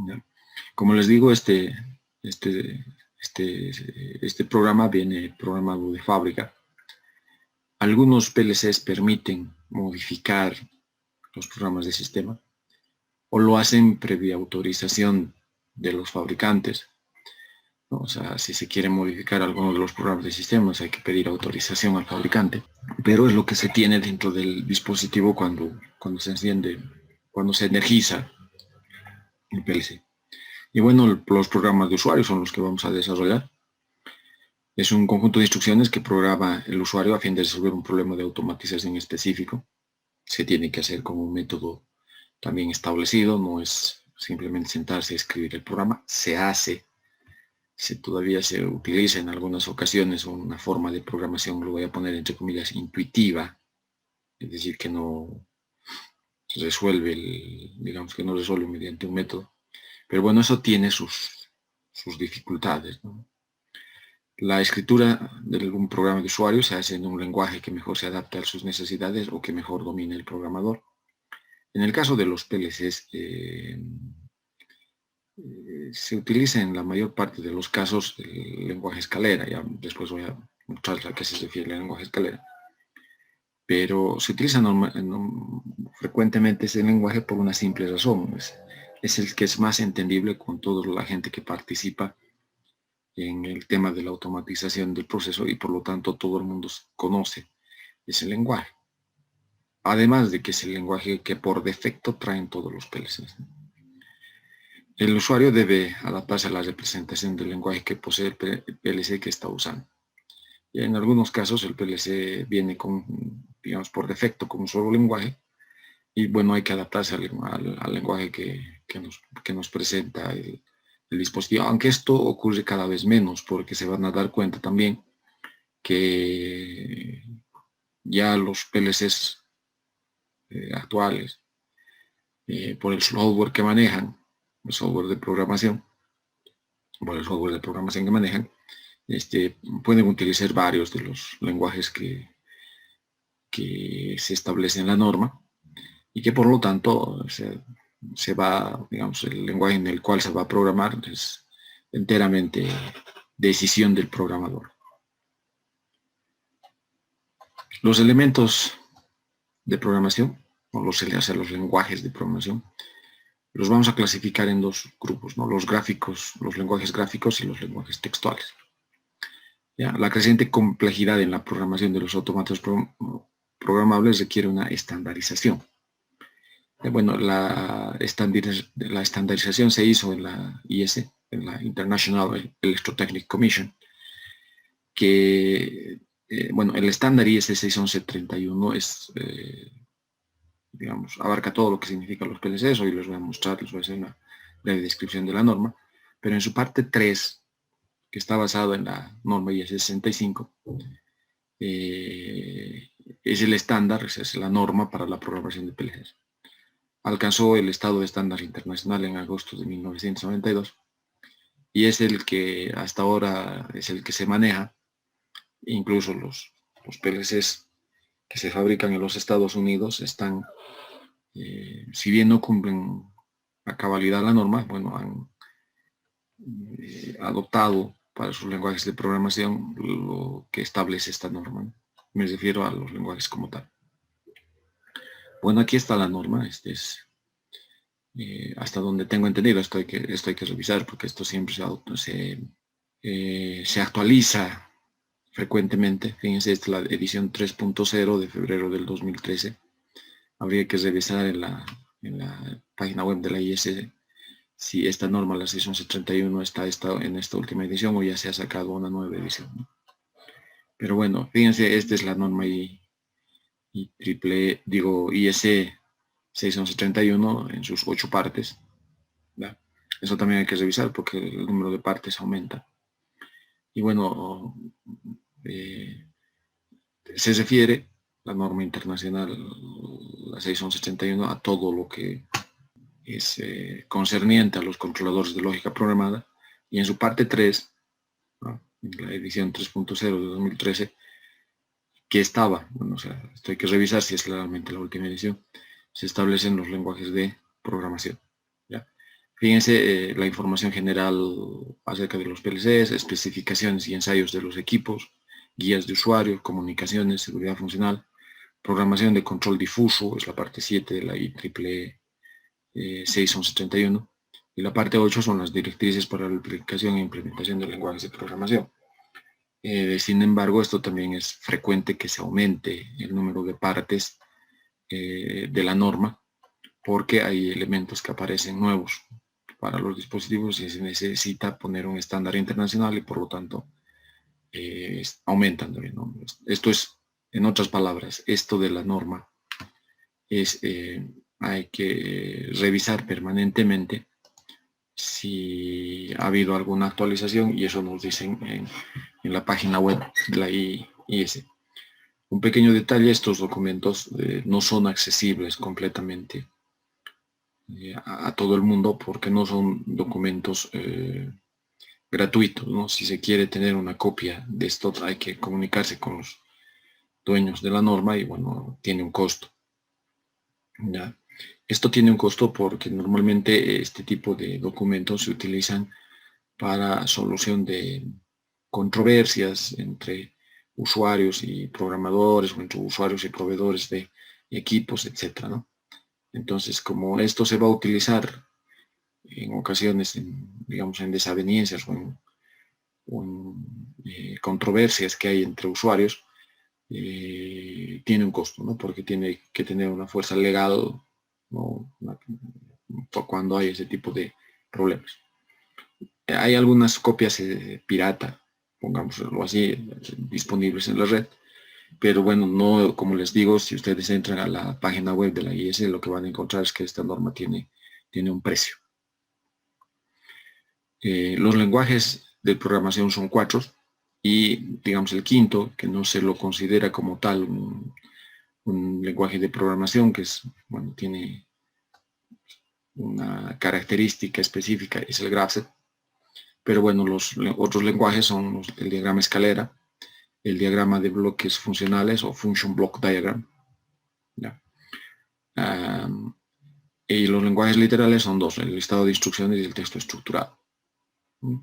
¿Ya? Como les digo, este programa viene programado de fábrica. Algunos PLCs permiten modificar los programas de sistema o lo hacen previa autorización de los fabricantes, ¿no? O sea, si se quiere modificar alguno de los programas de sistemas hay que pedir autorización al fabricante, pero es lo que se tiene dentro del dispositivo cuando se enciende, cuando se energiza el PLC. Y bueno, los programas de usuario son los que vamos a desarrollar. Es un conjunto de instrucciones que programa el usuario a fin de resolver un problema de automatización específico. Se tiene que hacer con un método también establecido, no es simplemente sentarse y escribir el programa. Todavía se utiliza en algunas ocasiones una forma de programación, lo voy a poner entre comillas, intuitiva, es decir, que no resuelve, digamos que no resuelve mediante un método. Pero bueno, eso tiene sus dificultades, ¿no? La escritura de algún programa de usuario se hace en un lenguaje que mejor se adapte a sus necesidades o que mejor domine el programador. En el caso de los PLCs, se utiliza en la mayor parte de los casos el lenguaje escalera. Ya después voy a mostrar a qué se refiere el lenguaje escalera. Pero se utiliza frecuentemente ese lenguaje por una simple razón. Es el que es más entendible con toda la gente que participa en el tema de la automatización del proceso y por lo tanto todo el mundo conoce ese lenguaje. Además de que es el lenguaje que por defecto traen todos los PLCs. El usuario debe adaptarse a la representación del lenguaje que posee el PLC que está usando. Y en algunos casos el PLC viene con, digamos, por defecto con un solo lenguaje y bueno, hay que adaptarse al lenguaje que nos presenta el dispositivo, aunque esto ocurre cada vez menos porque se van a dar cuenta también que ya los PLCs actuales, por el software que manejan, el software de programación, que manejan, pueden utilizar varios de los lenguajes que se establecen en la norma y que por lo tanto se va, digamos, el lenguaje en el cual se va a programar es enteramente decisión del programador. Los elementos de programación, o los lenguajes de programación, los vamos a clasificar en dos grupos, ¿no? Los lenguajes gráficos y los lenguajes textuales. ¿Ya? La creciente complejidad en la programación de los autómatas programables requiere una estandarización. Bueno, la estandarización se hizo en la IS, en la International Electrotechnic Commission, que, bueno, el estándar IS 61131 es, digamos, abarca todo lo que significa los PLCs. Hoy les voy a mostrar, les voy a hacer una breve descripción de la norma, pero en su parte 3, que está basado en la norma IS 65, es el estándar, es la norma para la programación de PLCs. Alcanzó el estado de estándar internacional en agosto de 1992 y es el que hasta ahora es el que se maneja. Incluso los PLCs que se fabrican en los Estados Unidos están, si bien no cumplen a cabalidad la norma, bueno, han adoptado para sus lenguajes de programación lo que establece esta norma, ¿no? Me refiero a los lenguajes como tal. Bueno, aquí está la norma. Este es, hasta donde tengo entendido, esto hay que revisar, porque esto siempre se actualiza frecuentemente. Fíjense, esta es la edición 3.0 de febrero del 2013. Habría que revisar en la página web de la IS si esta norma, la 61131, está en esta última edición o ya se ha sacado una nueva edición, ¿no? Pero bueno, fíjense, esta es la norma IS 61131 en sus 8 partes, ¿verdad? Eso también hay que revisar porque el número de partes aumenta. Y bueno, se refiere la norma internacional, la 61131, a todo lo que es concerniente a los controladores de lógica programada, y en su parte 3, ¿no?, en la edición 3.0 de 2013, que estaba, bueno, o sea, esto hay que revisar si es realmente la última edición, se establecen los lenguajes de programación, ¿ya? Fíjense la información general acerca de los PLCs, especificaciones y ensayos de los equipos, guías de usuario, comunicaciones, seguridad funcional, programación de control difuso, es la parte 7 de la IEEE 61131, y la parte 8 son las directrices para la aplicación e implementación de lenguajes de programación. Sin embargo, esto también es frecuente que se aumente el número de partes de la norma, porque hay elementos que aparecen nuevos para los dispositivos y se necesita poner un estándar internacional y por lo tanto aumentan también, ¿no? Esto es, en otras palabras, esto de la norma es, hay que revisar permanentemente si ha habido alguna actualización, y eso nos dicen en la página web de la IS. Un pequeño detalle: estos documentos no son accesibles completamente a todo el mundo porque no son documentos gratuitos, ¿no? Si se quiere tener una copia de esto hay que comunicarse con los dueños de la norma y bueno, tiene un costo, ¿ya? Esto tiene un costo porque normalmente este tipo de documentos se utilizan para solución de controversias entre usuarios y programadores o entre usuarios y proveedores de equipos, etcétera, ¿no? Entonces, como esto se va a utilizar en ocasiones, digamos, en desavenencias o en controversias que hay entre usuarios, tiene un costo, ¿no? Porque tiene que tener una fuerza legal, ¿no?, cuando hay ese tipo de problemas. Hay algunas copias pirata, pongámoslo así, disponibles en la red, pero bueno, no, como les digo, si ustedes entran a la página web de la IS, lo que van a encontrar es que esta norma tiene un precio. Los lenguajes de programación son 4, y digamos el quinto, que no se lo considera como tal un lenguaje de programación, que es, bueno, tiene una característica específica, es el GraphSet. Pero bueno, los otros lenguajes son el diagrama escalera, el diagrama de bloques funcionales o Function Block Diagram, ¿ya? Y los lenguajes literales son 2, el listado de instrucciones y el texto estructurado. El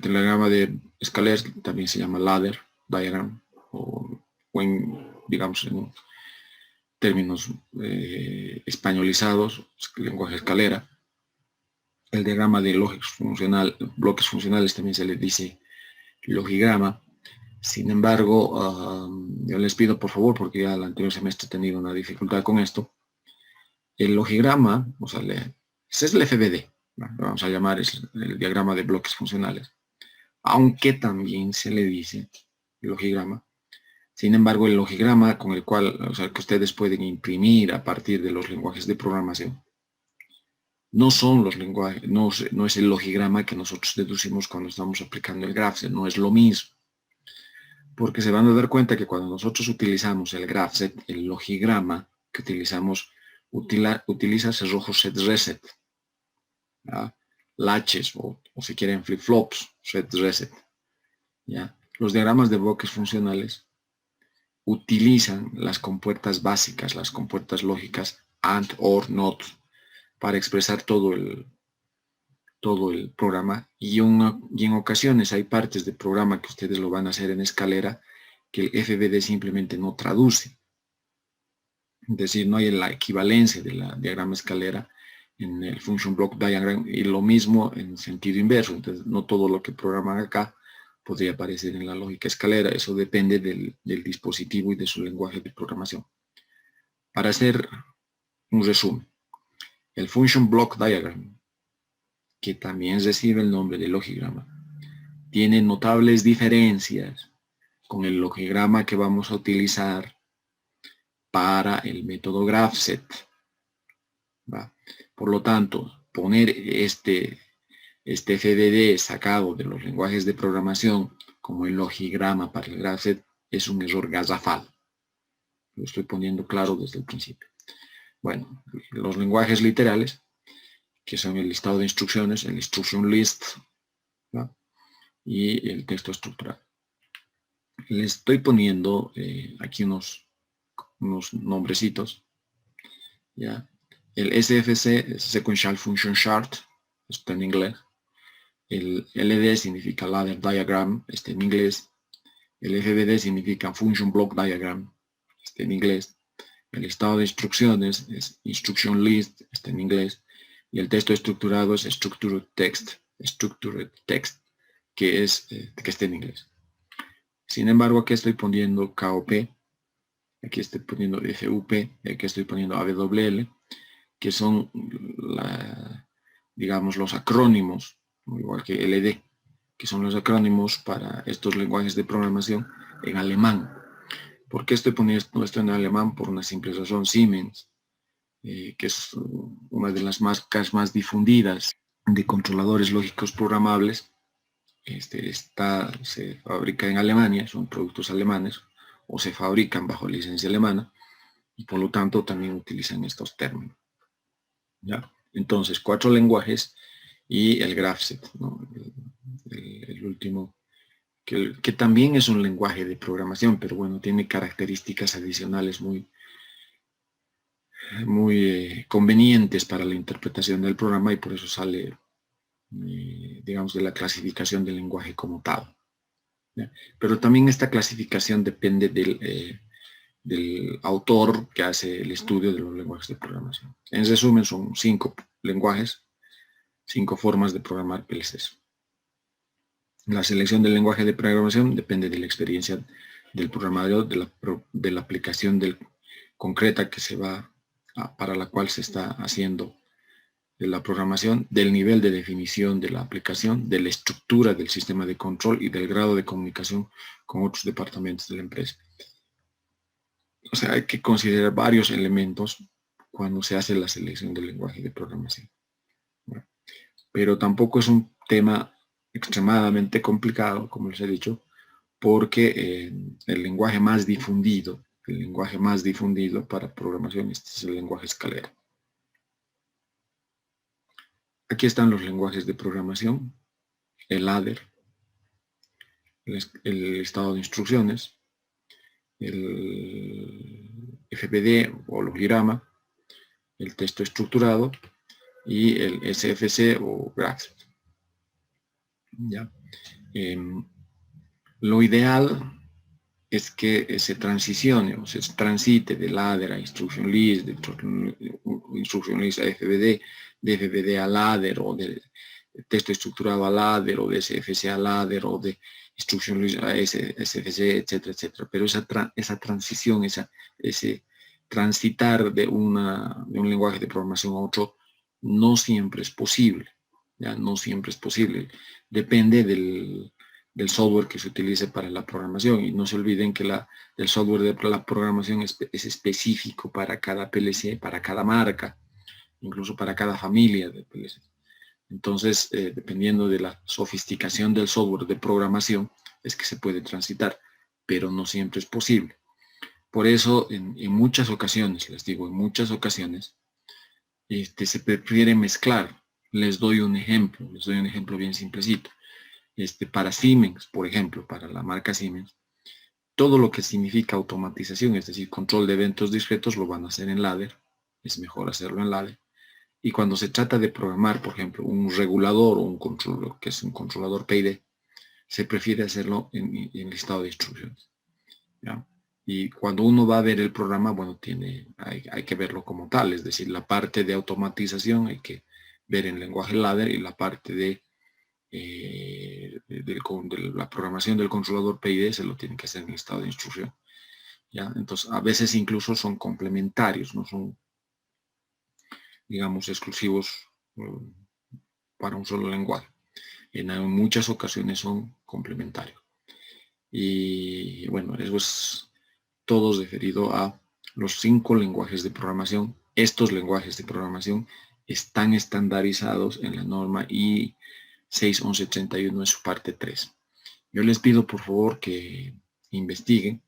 diagrama de escalera también se llama Ladder Diagram, o digamos, en términos españolizados, lenguaje escalera. El diagrama de bloques funcionales también se le dice logigrama. Sin embargo, yo les pido por favor, porque ya el anterior semestre he tenido una dificultad con esto, el logigrama, o sea, ese es el FBD, ¿no? Lo vamos a llamar es el diagrama de bloques funcionales, aunque también se le dice logigrama. Sin embargo, el logigrama con el cual, o sea, que ustedes pueden imprimir a partir de los lenguajes de programación, no son los lenguajes, no es el logigrama que nosotros deducimos cuando estamos aplicando el GraphSet, no es lo mismo. Porque se van a dar cuenta que cuando nosotros utilizamos el GraphSet, el logigrama que utilizamos utiliza cerrojos set reset, ¿ya? Latches o si quieren flip-flops, set reset. ¿Ya? Los diagramas de bloques funcionales utilizan las compuertas básicas, las compuertas lógicas AND, OR, NOT, para expresar todo el programa y en ocasiones hay partes del programa que ustedes lo van a hacer en escalera que el FBD simplemente no traduce. Es decir, no hay la equivalencia de la diagrama escalera en el function block diagram y lo mismo en sentido inverso. Entonces, no todo lo que programan acá podría aparecer en la lógica escalera. Eso depende del dispositivo y de su lenguaje de programación. Para hacer un resumen, el function block diagram, que también recibe el nombre de logigrama, tiene notables diferencias con el logigrama que vamos a utilizar para el método GraphSet. ¿Va? Por lo tanto, poner este FBD sacado de los lenguajes de programación como el logigrama para el GraphSet es un error garrafal. Lo estoy poniendo claro desde el principio. Bueno, los lenguajes literales, que son el listado de instrucciones, el instruction list, ¿va? Y el texto estructurado. Les estoy poniendo aquí unos nombrecitos, ¿ya? El SFC es Sequential Function Chart, está en inglés. El LD significa Ladder Diagram, está en inglés. El FBD significa Function Block Diagram, está en inglés. El listado de instrucciones es Instruction List, está en inglés. Y el texto estructurado es Structured Text, que está en inglés. Sin embargo, aquí estoy poniendo KOP, aquí estoy poniendo FUP, aquí estoy poniendo AWL, que son, digamos, los acrónimos, igual que LD, que son los acrónimos para estos lenguajes de programación en alemán. ¿Por qué estoy poniendo esto en alemán? Por una simple razón. Siemens, que es una de las marcas más difundidas de controladores lógicos programables, se fabrica en Alemania, son productos alemanes, o se fabrican bajo licencia alemana, y por lo tanto también utilizan estos términos. ¿Ya? Entonces, 4 lenguajes y el GraphSet, ¿no? el último, que también es un lenguaje de programación, pero bueno, tiene características adicionales muy convenientes para la interpretación del programa y por eso sale, digamos, de la clasificación del lenguaje como tal. ¿Ya? Pero también esta clasificación depende del autor que hace el estudio de los lenguajes de programación. En resumen, son 5 lenguajes, 5 formas de programar PLCs. La selección del lenguaje de programación depende de la experiencia del programador, de la aplicación concreta que para la cual se está haciendo la programación, del nivel de definición de la aplicación, de la estructura del sistema de control y del grado de comunicación con otros departamentos de la empresa. O sea, hay que considerar varios elementos cuando se hace la selección del lenguaje de programación. Bueno, pero tampoco es un tema extremadamente complicado, como les he dicho, porque el lenguaje más difundido para programación es el lenguaje escalera. Aquí están los lenguajes de programación, el ladder, el estado de instrucciones, el FBD o logigrama, el texto estructurado y el SFC o GraphSet. ¿Ya? Lo ideal es que se transicione o se transite de ladder a instruction list, de instruction list a FBD, de FBD a ladder o de texto estructurado a ladder o de SFC a ladder o de instruction list a SFC, etcétera, etcétera. Pero esa transición, ese transitar de un lenguaje de programación a otro no siempre es posible. ¿Ya? No siempre es posible. Depende del software que se utilice para la programación. Y no se olviden que el software de la programación es específico para cada PLC, para cada marca, incluso para cada familia de PLC. Entonces, dependiendo de la sofisticación del software de programación, es que se puede transitar, pero no siempre es posible. Por eso, en muchas ocasiones, les digo, en muchas ocasiones, se prefiere mezclar. Les doy un ejemplo bien simplecito. Para Siemens, por ejemplo, para la marca Siemens, todo lo que significa automatización, es decir, control de eventos discretos, lo van a hacer en ladder. Es mejor hacerlo en ladder. Y cuando se trata de programar, por ejemplo, un regulador o un controlador, que es un controlador PID, se prefiere hacerlo en listado de instrucciones. ¿Ya? Y cuando uno va a ver el programa, bueno, hay que verlo como tal, es decir, la parte de automatización hay que ver en lenguaje ladder y la parte de la programación del controlador PID se lo tiene que hacer en listado de instrucción. ¿Ya? Entonces, a veces incluso son complementarios, no son, digamos, exclusivos para un solo lenguaje. En muchas ocasiones son complementarios. Y bueno, eso es todo referido a los 5 lenguajes de programación. Estos lenguajes de programación están estandarizados en la norma I 61131 en su parte 3. Yo les pido por favor que investiguen.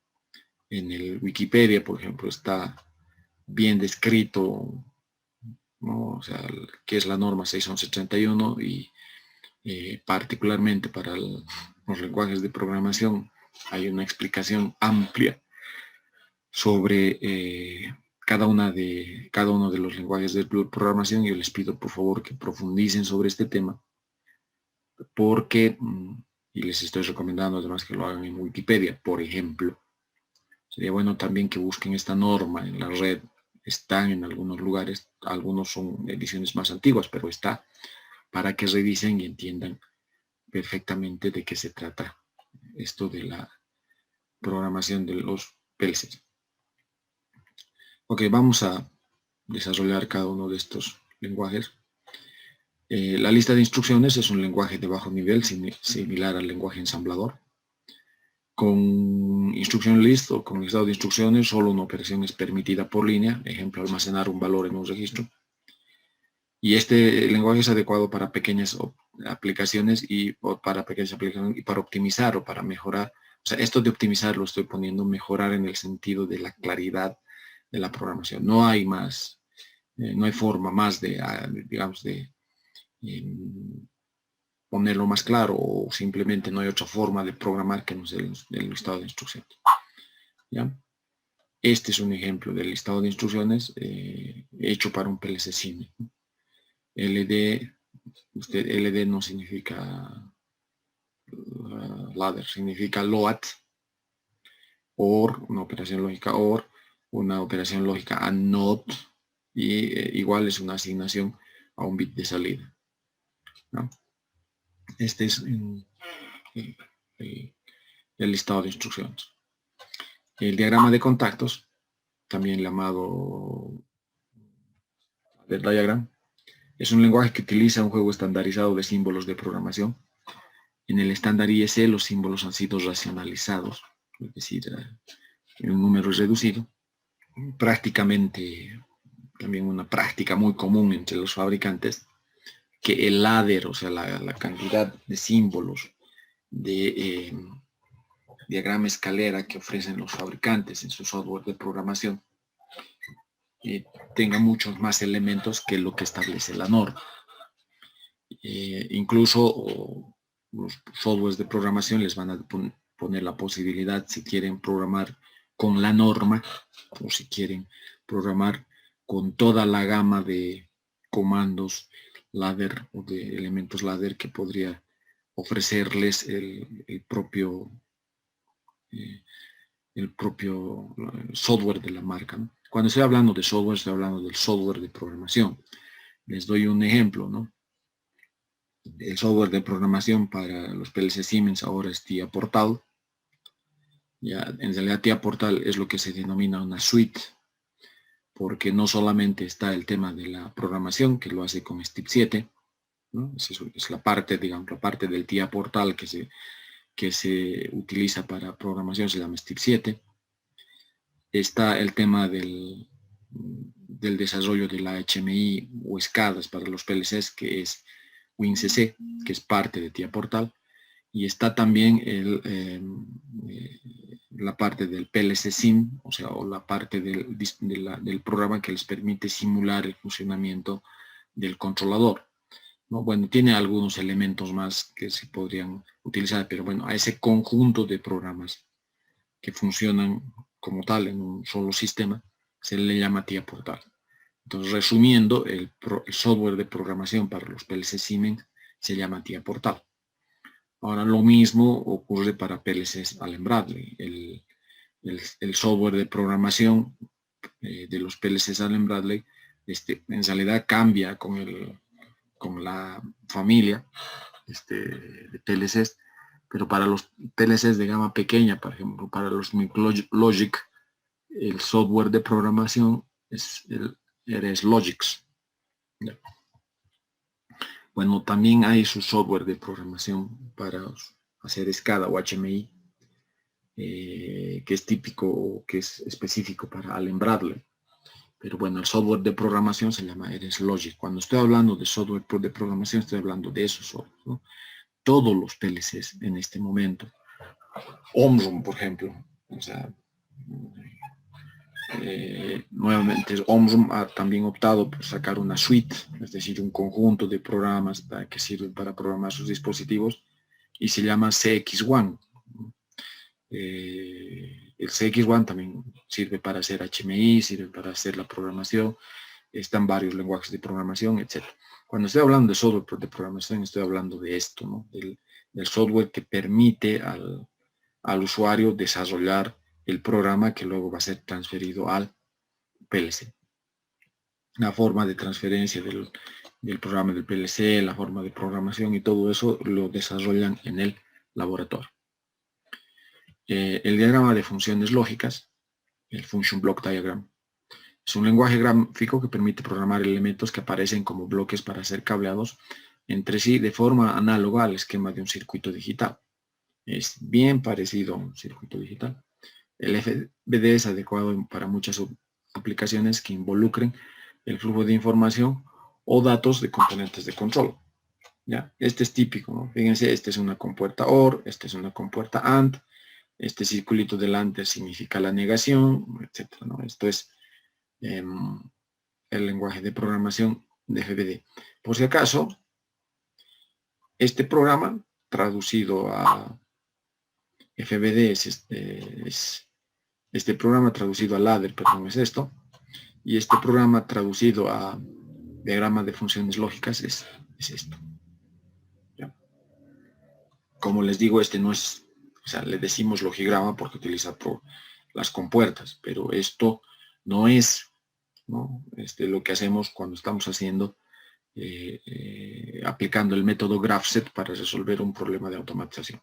En el Wikipedia, por ejemplo, está bien descrito, ¿no? O sea, qué es la norma 61131 y particularmente para los lenguajes de programación hay una explicación amplia sobre cada uno de los lenguajes de programación. Yo les pido por favor que profundicen sobre este tema porque, y les estoy recomendando además que lo hagan en Wikipedia, por ejemplo. Sería bueno también que busquen esta norma en la red. Están en algunos lugares, algunos son ediciones más antiguas, pero está para que revisen y entiendan perfectamente de qué se trata esto de la programación de los PLCs. Ok, vamos a desarrollar cada uno de estos lenguajes. La lista de instrucciones es un lenguaje de bajo nivel similar al lenguaje ensamblador. Con instruction list o con listado de instrucciones, solo una operación es permitida por línea, ejemplo, almacenar un valor en un registro. Y este lenguaje es adecuado para pequeñas aplicaciones y para optimizar o para mejorar. O sea, esto de optimizar lo estoy poniendo mejorar en el sentido de la claridad de la programación. No hay más, no hay forma más digamos, de ponerlo más claro, o simplemente no hay otra forma de programar que no sea el listado de instrucciones. ¿Ya? Este es un ejemplo del listado de instrucciones hecho para un PLC Siemens. LD no significa ladder, significa load, OR, una operación lógica OR, una operación lógica AND, y igual es una asignación a un bit de salida, ¿no? Este es el listado de instrucciones. El diagrama de contactos, también llamado diagram, es un lenguaje que utiliza un juego estandarizado de símbolos de programación. En el estándar ISE los símbolos han sido racionalizados, es decir, en un número reducido. Prácticamente, también una práctica muy común entre los fabricantes, que el ladder, o sea, la cantidad de símbolos de diagrama escalera que ofrecen los fabricantes en su software de programación tenga muchos más elementos que lo que establece la norma. Incluso los softwares de programación les van a poner la posibilidad, si quieren programar con la norma o si quieren programar con toda la gama de comandos ladder o de elementos ladder que podría ofrecerles el propio software de la marca, ¿no? Cuando estoy hablando de software, estoy hablando del software de programación. Les doy un ejemplo, ¿no? El software de programación para los PLC Siemens ahora es TIA Portal. Ya, en realidad TIA Portal es lo que se denomina una suite, porque no solamente está el tema de la programación, que lo hace con STIP 7, ¿no? Es la parte, digamos, la parte del TIA Portal que se utiliza para programación, se llama STIP 7. Está el tema del desarrollo de la HMI o escalas para los PLCs, que es WinCC, que es parte de TIA Portal. Y está también la parte del PLC Sim, o sea, o la parte del programa que les permite simular el funcionamiento del controlador, ¿no? Bueno, tiene algunos elementos más que se podrían utilizar, pero bueno, a ese conjunto de programas que funcionan como tal en un solo sistema se le llama TIA Portal. Entonces, resumiendo, el software de programación para los PLC Siemens se llama TIA Portal. Ahora lo mismo ocurre para PLCs Allen Bradley. El software de programación de los PLCs Allen Bradley en realidad cambia con la familia de PLCs, pero para los PLCs de gama pequeña, por ejemplo, para los MicroLogic, el software de programación es Logix. Bueno, también hay su software de programación para hacer SCADA o HMI, que es típico o que es específico para Allen Bradley. Pero bueno, el software de programación se llama Logic. Cuando estoy hablando de software de programación, estoy hablando de esos software, ¿no? Todos los PLCs en este momento. Omron, por ejemplo. O sea, nuevamente, Omron ha también optado por sacar una suite, es decir, un conjunto de programas que sirven para programar sus dispositivos, y se llama CX1. El CX1 también sirve para hacer HMI, sirve para hacer la programación, están varios lenguajes de programación, etc. Cuando estoy hablando de software de programación, estoy hablando de esto, ¿no? Del software que permite al usuario desarrollar el programa que luego va a ser transferido al PLC. La forma de transferencia del programa del PLC, la forma de programación y todo eso lo desarrollan en el laboratorio. El diagrama de funciones lógicas, el Function Block Diagram, es un lenguaje gráfico que permite programar elementos que aparecen como bloques para ser cableados entre sí de forma análoga al esquema de un circuito digital. Es bien parecido a un circuito digital. El FBD es adecuado para muchas aplicaciones que involucren el flujo de información o datos de componentes de control. ¿Ya? Este es típico, ¿no? Fíjense, esta es una compuerta OR, esta es una compuerta AND, este circulito delante significa la negación, etc., ¿no? Esto es el lenguaje de programación de FBD. Por si acaso, este programa traducido a FBD este programa traducido a ladder, perdón, es esto, y este programa traducido a diagrama de funciones lógicas es esto. ¿Ya? Como les digo, este no es, o sea, le decimos logigrama porque utiliza las compuertas, pero esto no es, ¿no? Lo que hacemos cuando estamos haciendo aplicando el método GraphSet para resolver un problema de automatización.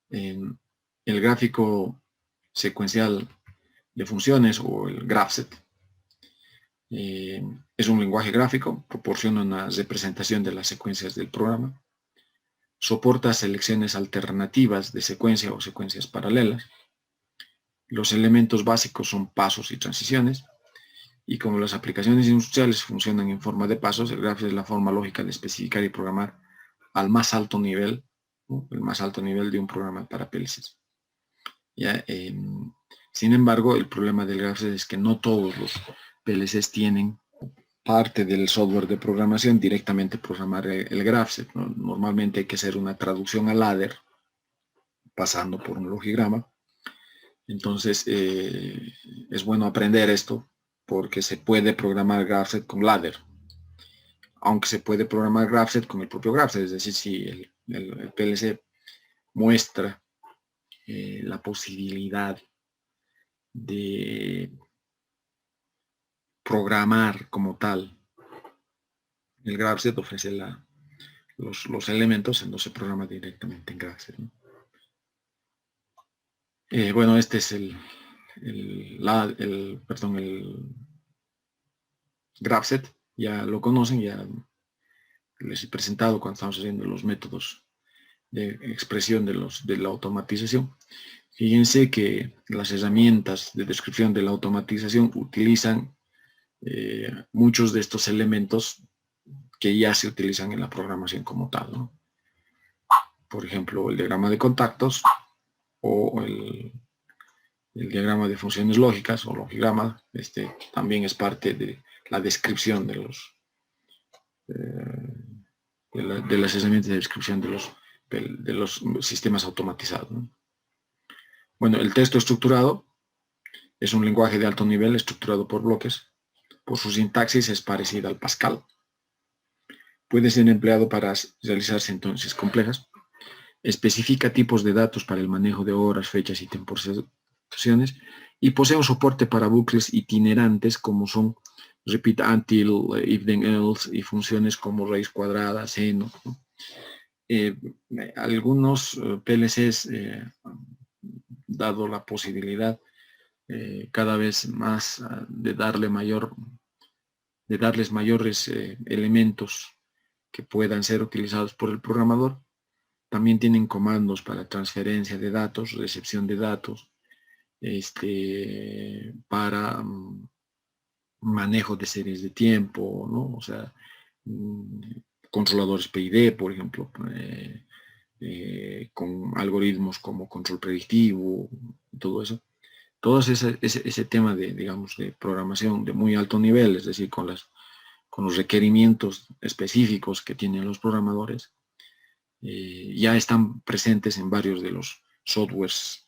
El gráfico secuencial de funciones o el GraphSet es un lenguaje gráfico, proporciona una representación de las secuencias del programa, soporta selecciones alternativas de secuencia o secuencias paralelas, los elementos básicos son pasos y transiciones, y como las aplicaciones industriales funcionan en forma de pasos, el GraphSet es la forma lógica de especificar y programar al más alto nivel, ¿no? El más alto nivel de un programa para PLCs. ¿Ya? Sin embargo, el problema del GraphSet es que no todos los PLCs tienen parte del software de programación directamente programar el GraphSet, ¿no? Normalmente hay que hacer una traducción a ladder pasando por un logigrama. Entonces es bueno aprender esto porque se puede programar GraphSet con ladder, aunque se puede programar GraphSet con el propio GraphSet, es decir, si el PLC muestra la posibilidad de programar como tal. El GraphSet ofrece los elementos, no se programa directamente en Grapset, ¿no? Bueno, este es el Grapset, ya lo conocen, ya les he presentado cuando estamos haciendo los métodos de expresión de la automatización. Fíjense que las herramientas de descripción de la automatización utilizan muchos de estos elementos que ya se utilizan en la programación como tal, ¿no? Por ejemplo, el diagrama de contactos o el diagrama de funciones lógicas o logigrama, también es parte de la descripción de las herramientas de descripción de los sistemas automatizados, ¿no? Bueno, el texto estructurado es un lenguaje de alto nivel estructurado por bloques. Por su sintaxis es parecida al Pascal. Puede ser empleado para realizar sentencias complejas. Especifica tipos de datos para el manejo de horas, fechas y temporizaciones. Y posee un soporte para bucles itinerantes como son repeat until, if then else y funciones como raíz cuadrada, seno, ¿no? Algunos PLCs dado la posibilidad cada vez más de darles mayores elementos que puedan ser utilizados por el programador. También tienen comandos para transferencia de datos, recepción de datos, para manejo de series de tiempo, ¿no? O sea, controladores PID, por ejemplo, con algoritmos como control predictivo, todo eso. Todo ese tema de, digamos, de programación de muy alto nivel, es decir, con los requerimientos específicos que tienen los programadores, ya están presentes en varios de los softwares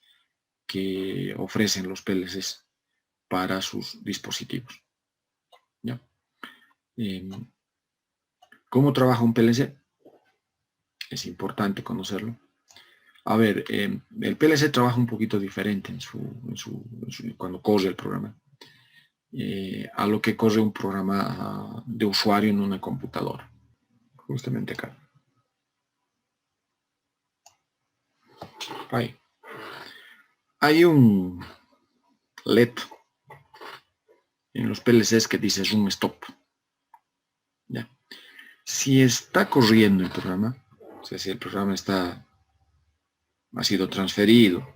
que ofrecen los PLCs para sus dispositivos. ¿Ya? ¿Cómo trabaja un PLC? Es importante conocerlo. A ver, el PLC trabaja un poquito diferente cuando corre el programa. A lo que corre un programa de usuario en una computadora. Justamente acá. Ahí. Hay un LED en los PLCs que dice Run Stop. ¿Ya? Si está corriendo el programa, o sea, si el programa ha sido transferido,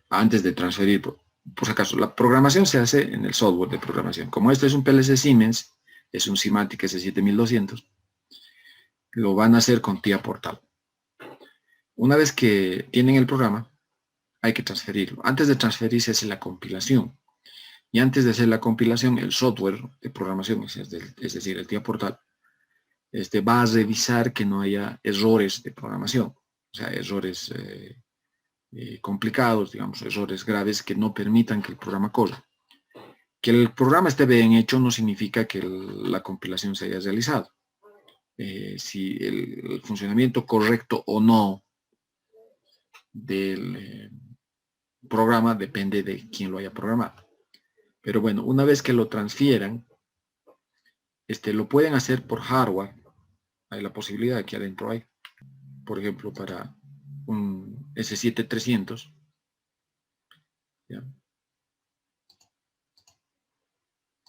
antes de transferir, por si acaso, la programación se hace en el software de programación. Como este es un PLC Siemens, es un Simatic S7200, lo van a hacer con TIA Portal. Una vez que tienen el programa, hay que transferirlo. Antes de transferirse hace la compilación. Y antes de hacer la compilación, el software de programación, es decir, el TIA Portal, va a revisar que no haya errores de programación. O sea, errores complicados, digamos, errores graves que no permitan que el programa corra. Que el programa esté bien hecho no significa que la compilación se haya realizado. Si el funcionamiento correcto o no del programa depende de quién lo haya programado. Pero bueno, una vez que lo transfieran, lo pueden hacer por hardware. Hay la posibilidad aquí adentro hay, por ejemplo, para un S7300. ¿Ya?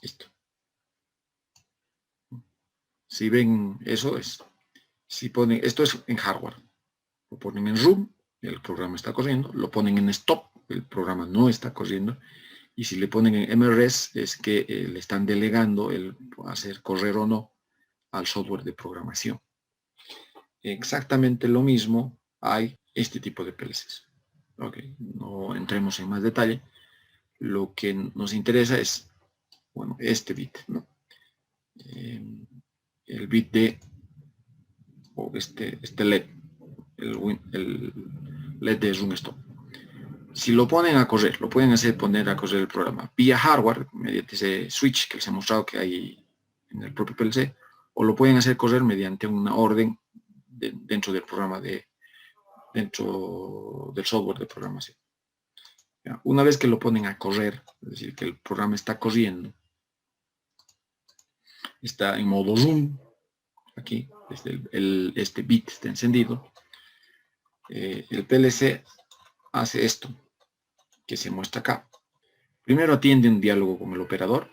Esto. Si ven, eso es. Si ponen, esto es en hardware. Lo ponen en room, el programa está corriendo. Lo ponen en stop, el programa no está corriendo. Y si le ponen en MRS, es que le están delegando el hacer correr o no al software de programación. Exactamente lo mismo hay este tipo de PLCs. Ok, no entremos en más detalle. Lo que nos interesa es, bueno, este bit, ¿no? El bit de, o este LED, el LED de Run Stop. Si lo ponen a correr, lo pueden hacer poner a correr el programa vía hardware, mediante ese switch que les he mostrado que hay en el propio PLC, o lo pueden hacer correr mediante una orden dentro del programa dentro del software de programación. ¿Ya? Una vez que lo ponen a correr, es decir, que el programa está corriendo, está en modo Run, aquí, desde este bit está encendido, el PLC hace esto, que se muestra acá. Primero atiende un diálogo con el operador,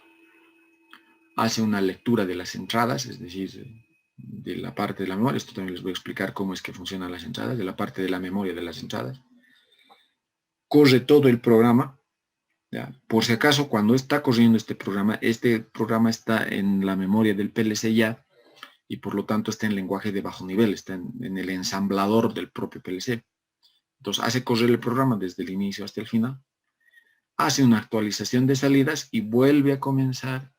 hace una lectura de las entradas, es decir, de la parte de la memoria. Esto también les voy a explicar cómo es que funcionan las entradas, de la parte de la memoria de las entradas. Corre todo el programa. ¿Ya? Por si acaso, cuando está corriendo este programa está en la memoria del PLC ya, y por lo tanto está en lenguaje de bajo nivel, está en el ensamblador del propio PLC. Entonces hace correr el programa desde el inicio hasta el final, hace una actualización de salidas y vuelve a comenzar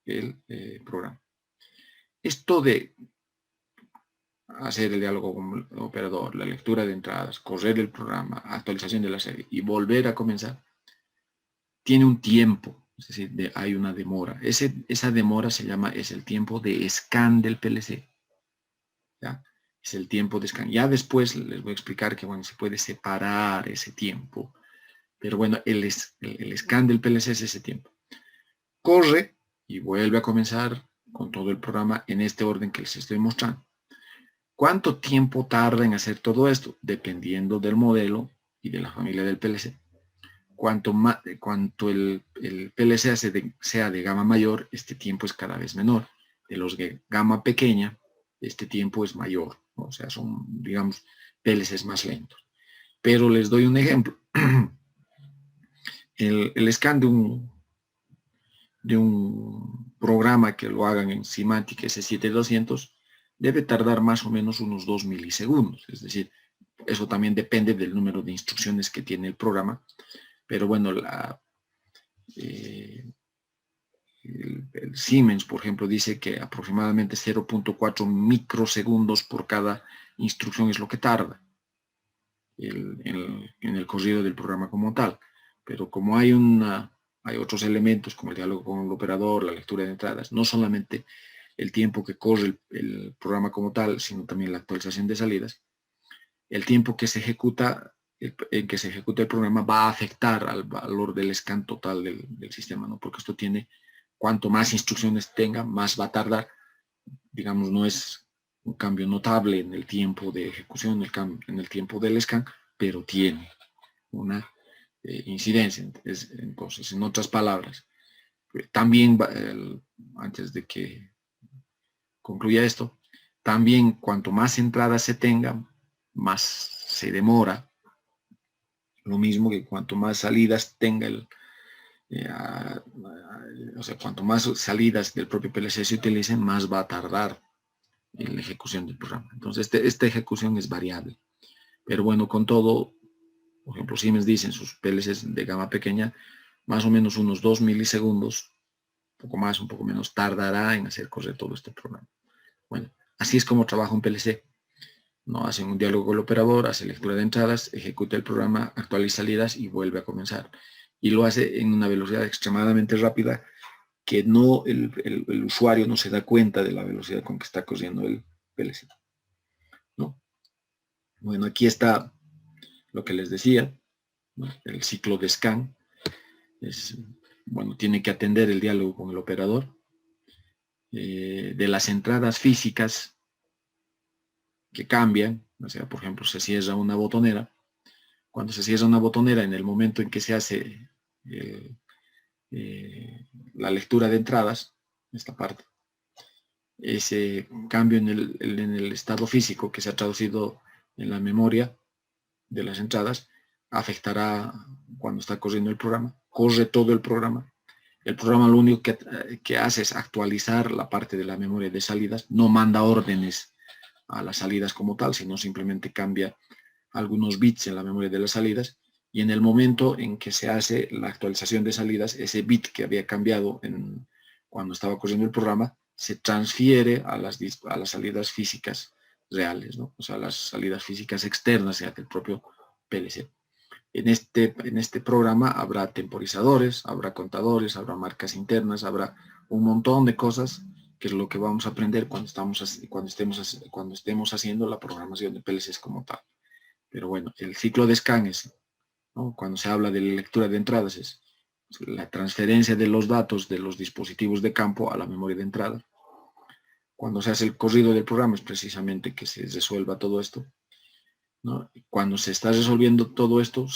el programa. Esto de hacer el diálogo con el operador, la lectura de entradas, correr el programa, actualización de la serie y volver a comenzar, tiene un tiempo, es decir, hay una demora. Esa demora es el tiempo de scan del PLC. ¿Ya? Es el tiempo de scan. Ya después les voy a explicar que, bueno, se puede separar ese tiempo. Pero bueno, el scan del PLC es ese tiempo. Corre y vuelve a comenzar con todo el programa en este orden que les estoy mostrando. ¿Cuánto tiempo tarda en hacer todo esto? Dependiendo del modelo y de la familia del PLC. Cuanto el PLC sea de gama mayor, este tiempo es cada vez menor. De los de gama pequeña, este tiempo es mayor. O sea, son, digamos, PLCs más lentos. Pero les doy un ejemplo. El scan de un programa que lo hagan en Simatic S7200 debe tardar más o menos unos 2 milisegundos. Es decir, eso también depende del número de instrucciones que tiene el programa. Pero bueno, el Siemens, por ejemplo, dice que aproximadamente 0.4 microsegundos por cada instrucción es lo que tarda en el corrido del programa como tal. Pero como hay otros elementos como el diálogo con el operador, la lectura de entradas, no solamente el tiempo que corre el programa como tal, sino también la actualización de salidas, el tiempo que se ejecuta en que se ejecuta el programa va a afectar al valor del scan total del sistema, ¿no? Porque esto tiene, cuanto más instrucciones tenga, más va a tardar. Digamos, no es un cambio notable en el tiempo de ejecución, en el tiempo del scan, pero tiene una incidencia. Entonces, en otras palabras, también, antes de que concluya esto, también cuanto más entradas se tengan, más se demora. Lo mismo que cuanto más salidas tenga o sea, cuanto más salidas del propio PLC se utilicen, más va a tardar en la ejecución del programa. Entonces, esta ejecución es variable. Pero bueno, con todo, por ejemplo, Siemens dice en sus PLCs de gama pequeña, más o menos unos 2 milisegundos, un poco más, un poco menos, tardará en hacer correr todo este programa. Bueno, así es como trabaja un PLC. ¿No? Hacen un diálogo con el operador, hace lectura de entradas, ejecuta el programa, actualiza salidas y vuelve a comenzar. Y lo hace en una velocidad extremadamente rápida que no el usuario no se da cuenta de la velocidad con que está corriendo el PLC. ¿No? Bueno, aquí está lo que les decía, ¿no? El ciclo de scan. Bueno, tiene que atender el diálogo con el operador. De las entradas físicas que cambian, o sea, por ejemplo, se cierra una botonera. Cuando se cierra una botonera, en el momento en que se hace la lectura de entradas, esta parte, ese cambio en el estado físico que se ha traducido en la memoria de las entradas, afectará cuando está corriendo el programa. Corre todo el programa. El programa lo único que hace es actualizar la parte de la memoria de salidas, no manda órdenes a las salidas como tal, sino simplemente cambia algunos bits en la memoria de las salidas, y en el momento en que se hace la actualización de salidas, ese bit que había cambiado cuando estaba corriendo el programa, se transfiere a las salidas físicas reales, ¿no? O sea, las salidas físicas externas del propio PLC. En este programa habrá temporizadores, habrá contadores, habrá marcas internas, habrá un montón de cosas que es lo que vamos a aprender cuando estemos haciendo la programación de PLCs como tal. Pero bueno, el ciclo de scan es, ¿no? Cuando se habla de la lectura de entradas, es la transferencia de los datos de los dispositivos de campo a la memoria de entrada. cuando se hace el corrido del programa es precisamente que se resuelva todo esto, ¿no? Cuando se está resolviendo todo esto,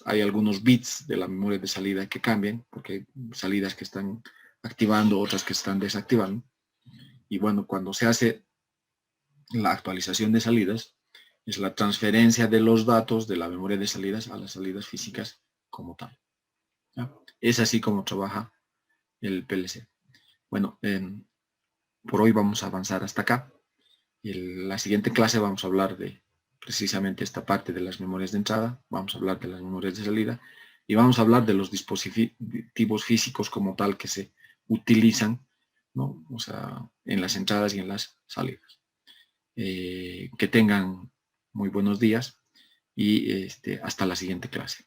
hay algunos bits de la memoria de salida que cambian, porque hay salidas que están activando, otras que están desactivando. Y bueno, cuando se hace la actualización de salidas, es la transferencia de los datos de la memoria de salidas a las salidas físicas como tal, ¿ya? Es así como trabaja el PLC. Bueno, por hoy vamos a avanzar hasta acá. En la siguiente clase vamos a hablar de precisamente esta parte de las memorias de entrada, vamos a hablar de las memorias de salida y vamos a hablar de los dispositivos físicos como tal que se utilizan, ¿no? O sea, en las entradas y en las salidas. Que tengan muy buenos días y hasta la siguiente clase.